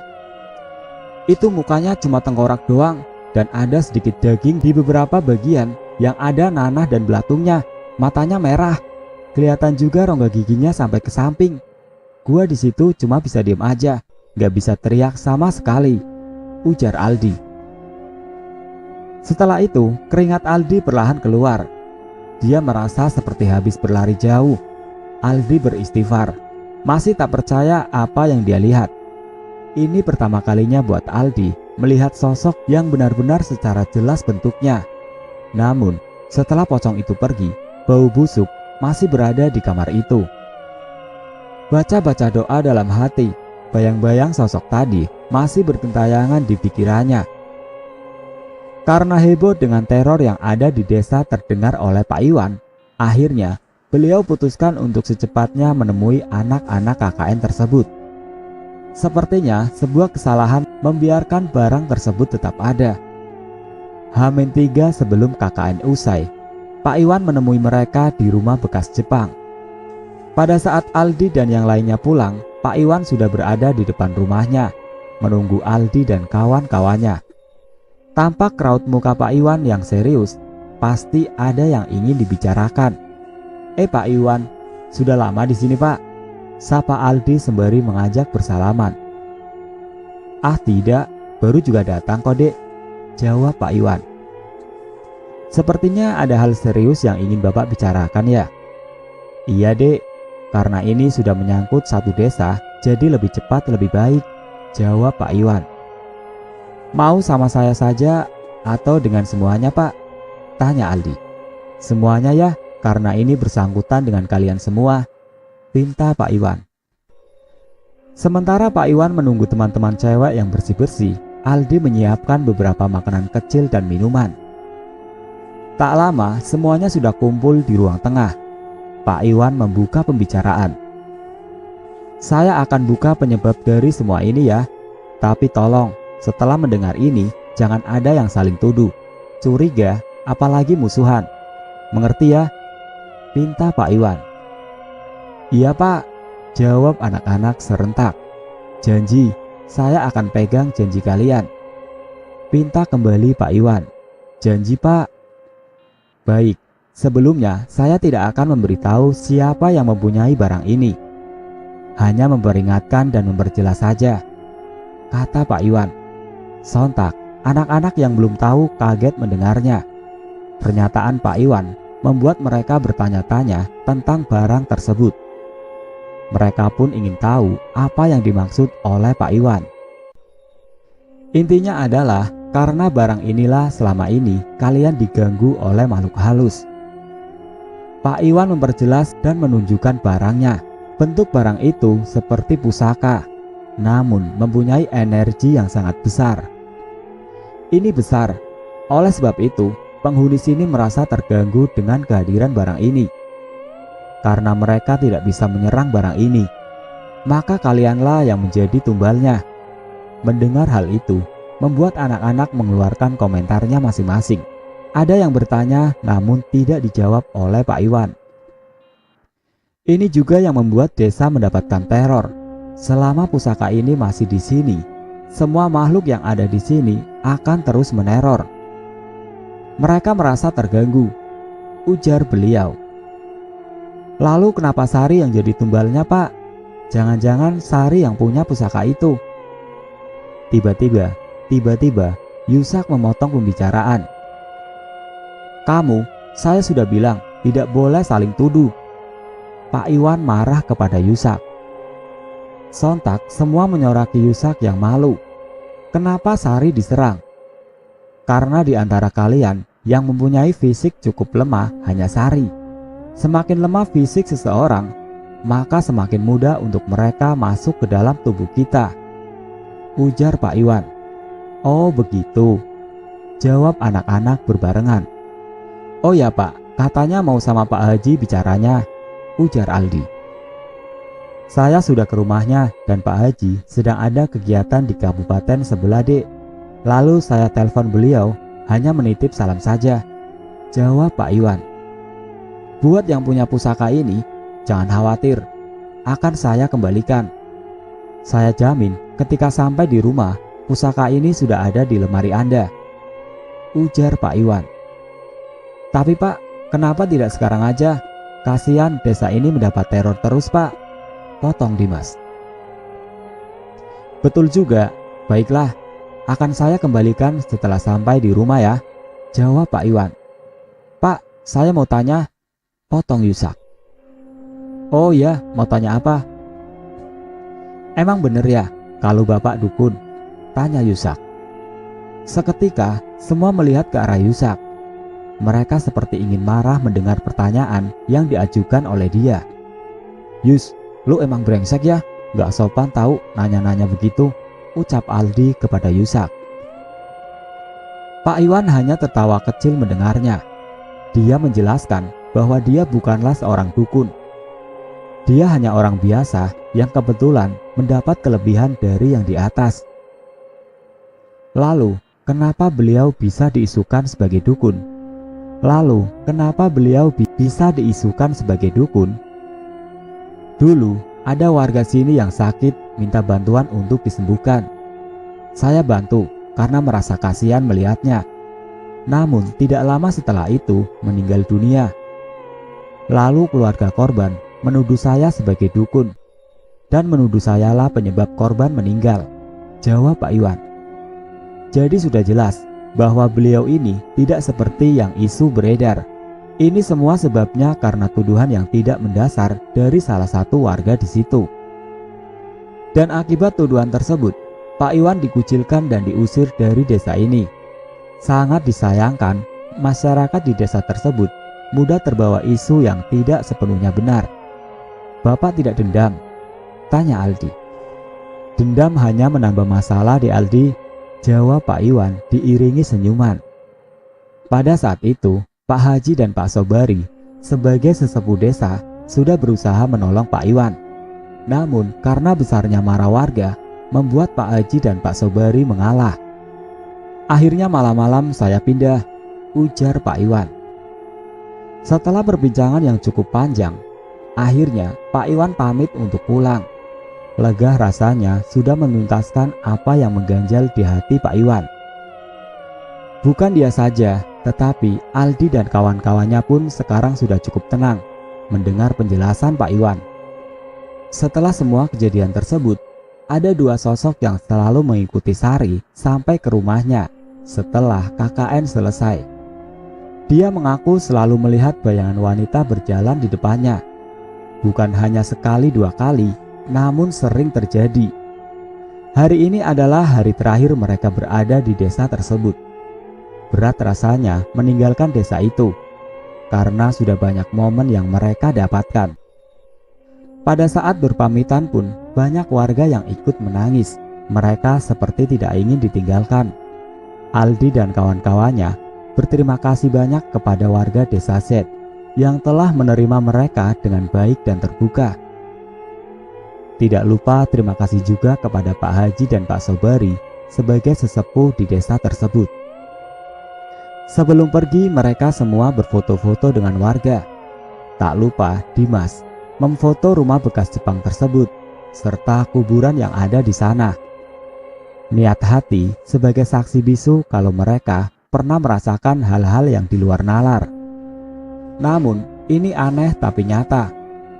Itu mukanya cuma tengkorak doang, dan ada sedikit daging di beberapa bagian yang ada nanah dan belatungnya. Matanya merah. Kelihatan juga rongga giginya sampai ke samping. Gua di situ cuma bisa diam aja, gak bisa teriak sama sekali, ujar Aldi. Setelah itu, keringat Aldi perlahan keluar. Dia merasa seperti habis berlari jauh. Aldi beristighfar, masih tak percaya apa yang dia lihat. Ini pertama kalinya buat Aldi melihat sosok yang benar-benar secara jelas bentuknya. Namun, setelah pocong itu pergi, bau busuk masih berada di kamar itu. Baca-baca doa dalam hati, bayang-bayang sosok tadi masih bergentayangan di pikirannya. Karena heboh dengan teror yang ada di desa terdengar oleh Pak Iwan, akhirnya beliau putuskan untuk secepatnya menemui anak-anak KKN tersebut. Sepertinya sebuah kesalahan membiarkan barang tersebut tetap ada. H-3 sebelum KKN usai, Pak Iwan menemui mereka di rumah bekas Jepang. Pada saat Aldi dan yang lainnya pulang, Pak Iwan sudah berada di depan rumahnya, menunggu Aldi dan kawan-kawannya. Tampak raut muka Pak Iwan yang serius, pasti ada yang ingin dibicarakan. Pak Iwan, sudah lama di sini Pak?" sapa Aldi sembari mengajak bersalaman. "Ah tidak, baru juga datang kok Dek," jawab Pak Iwan. Sepertinya ada hal serius yang ingin Bapak bicarakan ya? Iya dek, karena ini sudah menyangkut satu desa, jadi lebih cepat lebih baik, jawab Pak Iwan. Mau sama saya saja atau dengan semuanya Pak? Tanya Aldi. Semuanya ya, karena ini bersangkutan dengan kalian semua, pinta Pak Iwan. Sementara Pak Iwan menunggu teman-teman cewek yang bersih-bersih, Aldi menyiapkan beberapa makanan kecil dan minuman. Tak lama semuanya sudah kumpul di ruang tengah. Pak Iwan membuka pembicaraan. Saya akan buka penyebab dari semua ini ya. Tapi tolong, setelah mendengar ini, jangan ada yang saling tuduh, curiga, apalagi musuhan. Mengerti ya? Pinta Pak Iwan. Iya Pak, jawab anak-anak serentak. Janji, saya akan pegang janji kalian. Pinta kembali Pak Iwan. Janji Pak. Baik, sebelumnya saya tidak akan memberitahu siapa yang mempunyai barang ini. Hanya memperingatkan dan memperjelas saja, kata Pak Iwan. Sontak, anak-anak yang belum tahu kaget mendengarnya. Pernyataan Pak Iwan membuat mereka bertanya-tanya tentang barang tersebut. Mereka pun ingin tahu apa yang dimaksud oleh Pak Iwan. Intinya adalah karena barang inilah selama ini kalian diganggu oleh makhluk halus. Pak Iwan memperjelas dan menunjukkan barangnya. Bentuk barang itu seperti pusaka, namun mempunyai energi yang sangat besar. Ini besar, oleh sebab itu penghuni sini merasa terganggu dengan kehadiran barang ini. Karena mereka tidak bisa menyerang barang ini, maka kalianlah yang menjadi tumbalnya. Mendengar hal itu, membuat anak-anak mengeluarkan komentarnya masing-masing. Ada yang bertanya namun tidak dijawab oleh Pak Iwan. Ini juga yang membuat desa mendapatkan teror. Selama pusaka ini masih di sini, semua makhluk yang ada di sini akan terus meneror. Mereka merasa terganggu, ujar beliau. Lalu kenapa Sari yang jadi tumbalnya Pak? Jangan-jangan Sari yang punya pusaka itu? Tiba-tiba Yusak memotong pembicaraan. Kamu, saya sudah bilang tidak boleh saling tuduh. Pak Iwan marah kepada Yusak. Sontak semua menyoraki Yusak yang malu. Kenapa Sari diserang? Karena di antara kalian yang mempunyai fisik cukup lemah hanya Sari. Semakin lemah fisik seseorang, maka semakin mudah untuk mereka masuk ke dalam tubuh kita, ujar Pak Iwan. Oh begitu, jawab anak-anak berbarengan. Oh ya Pak, katanya mau sama Pak Haji bicaranya, ujar Aldi. Saya sudah ke rumahnya dan Pak Haji sedang ada kegiatan di kabupaten sebelah dek. Lalu saya telepon beliau, hanya menitip salam saja, jawab Pak Iwan. Buat yang punya pusaka ini, jangan khawatir, akan saya kembalikan. Saya jamin ketika sampai di rumah, pusaka ini sudah ada di lemari Anda, ujar Pak Iwan. Tapi Pak, kenapa tidak sekarang aja? Kasihan desa ini mendapat teror terus Pak, potong Dimas. Betul juga, baiklah, akan saya kembalikan setelah sampai di rumah ya, jawab Pak Iwan. Pak, saya mau tanya, potong Yusak. Oh ya, mau tanya apa? Emang bener ya kalau Bapak dukun? Tanya Yusak. Seketika semua melihat ke arah Yusak. Mereka seperti ingin marah mendengar pertanyaan yang diajukan oleh dia. Yus, lu emang brengsek ya? Gak sopan tahu nanya-nanya begitu, ucap Aldi kepada Yusak. Pak Iwan hanya tertawa kecil mendengarnya. Dia menjelaskan bahwa dia bukanlah seorang dukun. Dia hanya orang biasa yang kebetulan mendapat kelebihan dari yang di atas. Lalu, kenapa beliau bisa diisukan sebagai dukun? Dulu, ada warga sini yang sakit minta bantuan untuk disembuhkan. Saya bantu karena merasa kasihan melihatnya. Namun, tidak lama setelah itu meninggal dunia. Lalu keluarga korban menuduh saya sebagai dukun dan menuduh sayalah penyebab korban meninggal, jawab Pak Iwan. Jadi sudah jelas bahwa beliau ini tidak seperti yang isu beredar. Ini semua sebabnya karena tuduhan yang tidak mendasar dari salah satu warga di situ. Dan akibat tuduhan tersebut, Pak Iwan dikucilkan dan diusir dari desa ini. Sangat disayangkan, masyarakat di desa tersebut mudah terbawa isu yang tidak sepenuhnya benar. Bapak tidak dendam? Tanya Aldi. Dendam hanya menambah masalah di Aldi, jawab Pak Iwan diiringi senyuman. Pada saat itu, Pak Haji dan Pak Sobari sebagai sesepuh desa sudah berusaha menolong Pak Iwan. Namun karena besarnya marah warga, membuat Pak Haji dan Pak Sobari mengalah. Akhirnya malam-malam saya pindah, ujar Pak Iwan. Setelah perbincangan yang cukup panjang, akhirnya Pak Iwan pamit untuk pulang. Lega rasanya sudah menuntaskan apa yang mengganjal di hati Pak Iwan. Bukan dia saja, tetapi Aldi dan kawan-kawannya pun sekarang sudah cukup tenang mendengar penjelasan Pak Iwan. Setelah semua kejadian tersebut, ada dua sosok yang selalu mengikuti Sari sampai ke rumahnya setelah KKN selesai. Dia mengaku selalu melihat bayangan wanita berjalan di depannya. Bukan hanya sekali dua kali, namun sering terjadi. Hari ini adalah hari terakhir mereka berada di desa tersebut. Berat rasanya meninggalkan desa itu, karena sudah banyak momen yang mereka dapatkan. Pada saat berpamitan pun, banyak warga yang ikut menangis. Mereka seperti tidak ingin ditinggalkan. Aldi dan kawan-kawannya berterima kasih banyak kepada warga desa Z yang telah menerima mereka dengan baik dan terbuka. Tidak lupa terima kasih juga kepada Pak Haji dan Pak Sobari sebagai sesepuh di desa tersebut. Sebelum pergi, mereka semua berfoto-foto dengan warga. Tak lupa Dimas memfoto rumah bekas Jepang tersebut serta kuburan yang ada di sana. Niat hati sebagai saksi bisu kalau mereka pernah merasakan hal-hal yang di luar nalar. Namun ini aneh tapi nyata.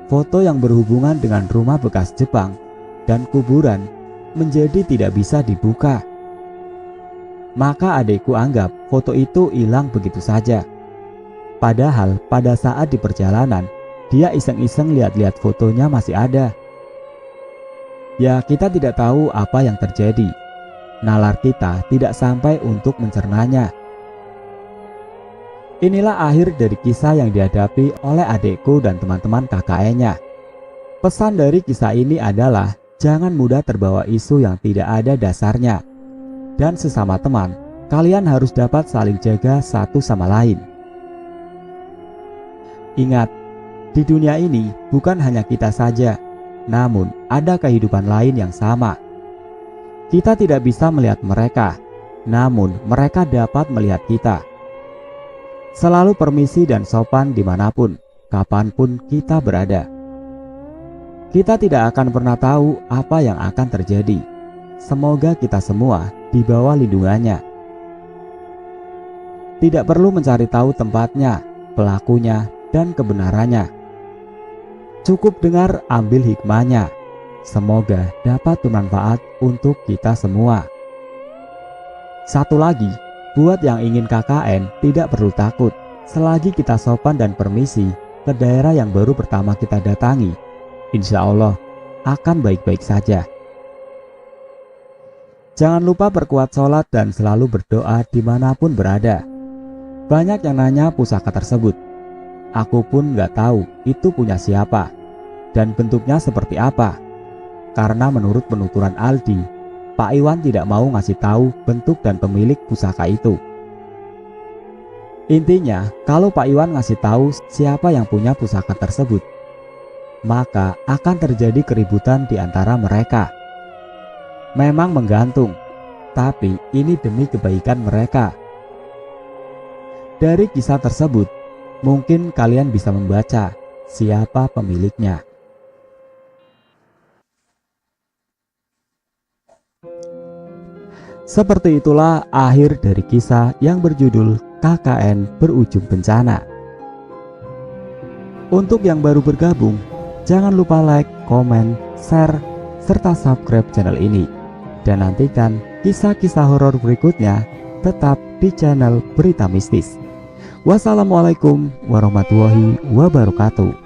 Foto yang berhubungan dengan rumah bekas Jepang dan kuburan menjadi tidak bisa dibuka. Maka adikku anggap foto itu hilang begitu saja. Padahal pada saat di perjalanan, dia iseng-iseng lihat-lihat fotonya masih ada. Ya, kita tidak tahu apa yang terjadi. Nalar kita tidak sampai untuk mencernanya. Inilah akhir dari kisah yang dihadapi oleh adikku dan teman-teman KKN-nya. Pesan dari kisah ini adalah jangan mudah terbawa isu yang tidak ada dasarnya. Dan sesama teman, kalian harus dapat saling jaga satu sama lain. Ingat, di dunia ini bukan hanya kita saja, namun ada kehidupan lain yang sama. Kita tidak bisa melihat mereka, namun mereka dapat melihat kita. Selalu permisi dan sopan dimanapun, kapanpun kita berada. Kita tidak akan pernah tahu apa yang akan terjadi. Semoga kita semua di bawah lindungannya. Tidak perlu mencari tahu tempatnya, pelakunya, dan kebenarannya. Cukup dengar, ambil hikmahnya. Semoga dapat bermanfaat untuk kita semua. Satu lagi, buat yang ingin KKN tidak perlu takut. Selagi kita sopan dan permisi ke daerah yang baru pertama kita datangi, insya Allah akan baik-baik saja. Jangan lupa perkuat sholat dan selalu berdoa dimanapun berada. Banyak yang nanya pusaka tersebut. Aku pun gak tahu itu punya siapa dan bentuknya seperti apa. Karena menurut penuturan Aldi, Pak Iwan tidak mau ngasih tahu bentuk dan pemilik pusaka itu. Intinya, kalau Pak Iwan ngasih tahu siapa yang punya pusaka tersebut, maka akan terjadi keributan di antara mereka. Memang menggantung, tapi ini demi kebaikan mereka. Dari kisah tersebut, mungkin kalian bisa membaca siapa pemiliknya. Seperti itulah akhir dari kisah yang berjudul KKN Berujung Bencana. Untuk yang baru bergabung, jangan lupa like, komen, share, serta subscribe channel ini. Dan nantikan kisah-kisah horor berikutnya tetap di channel Berita Mistis. Wassalamualaikum warahmatullahi wabarakatuh.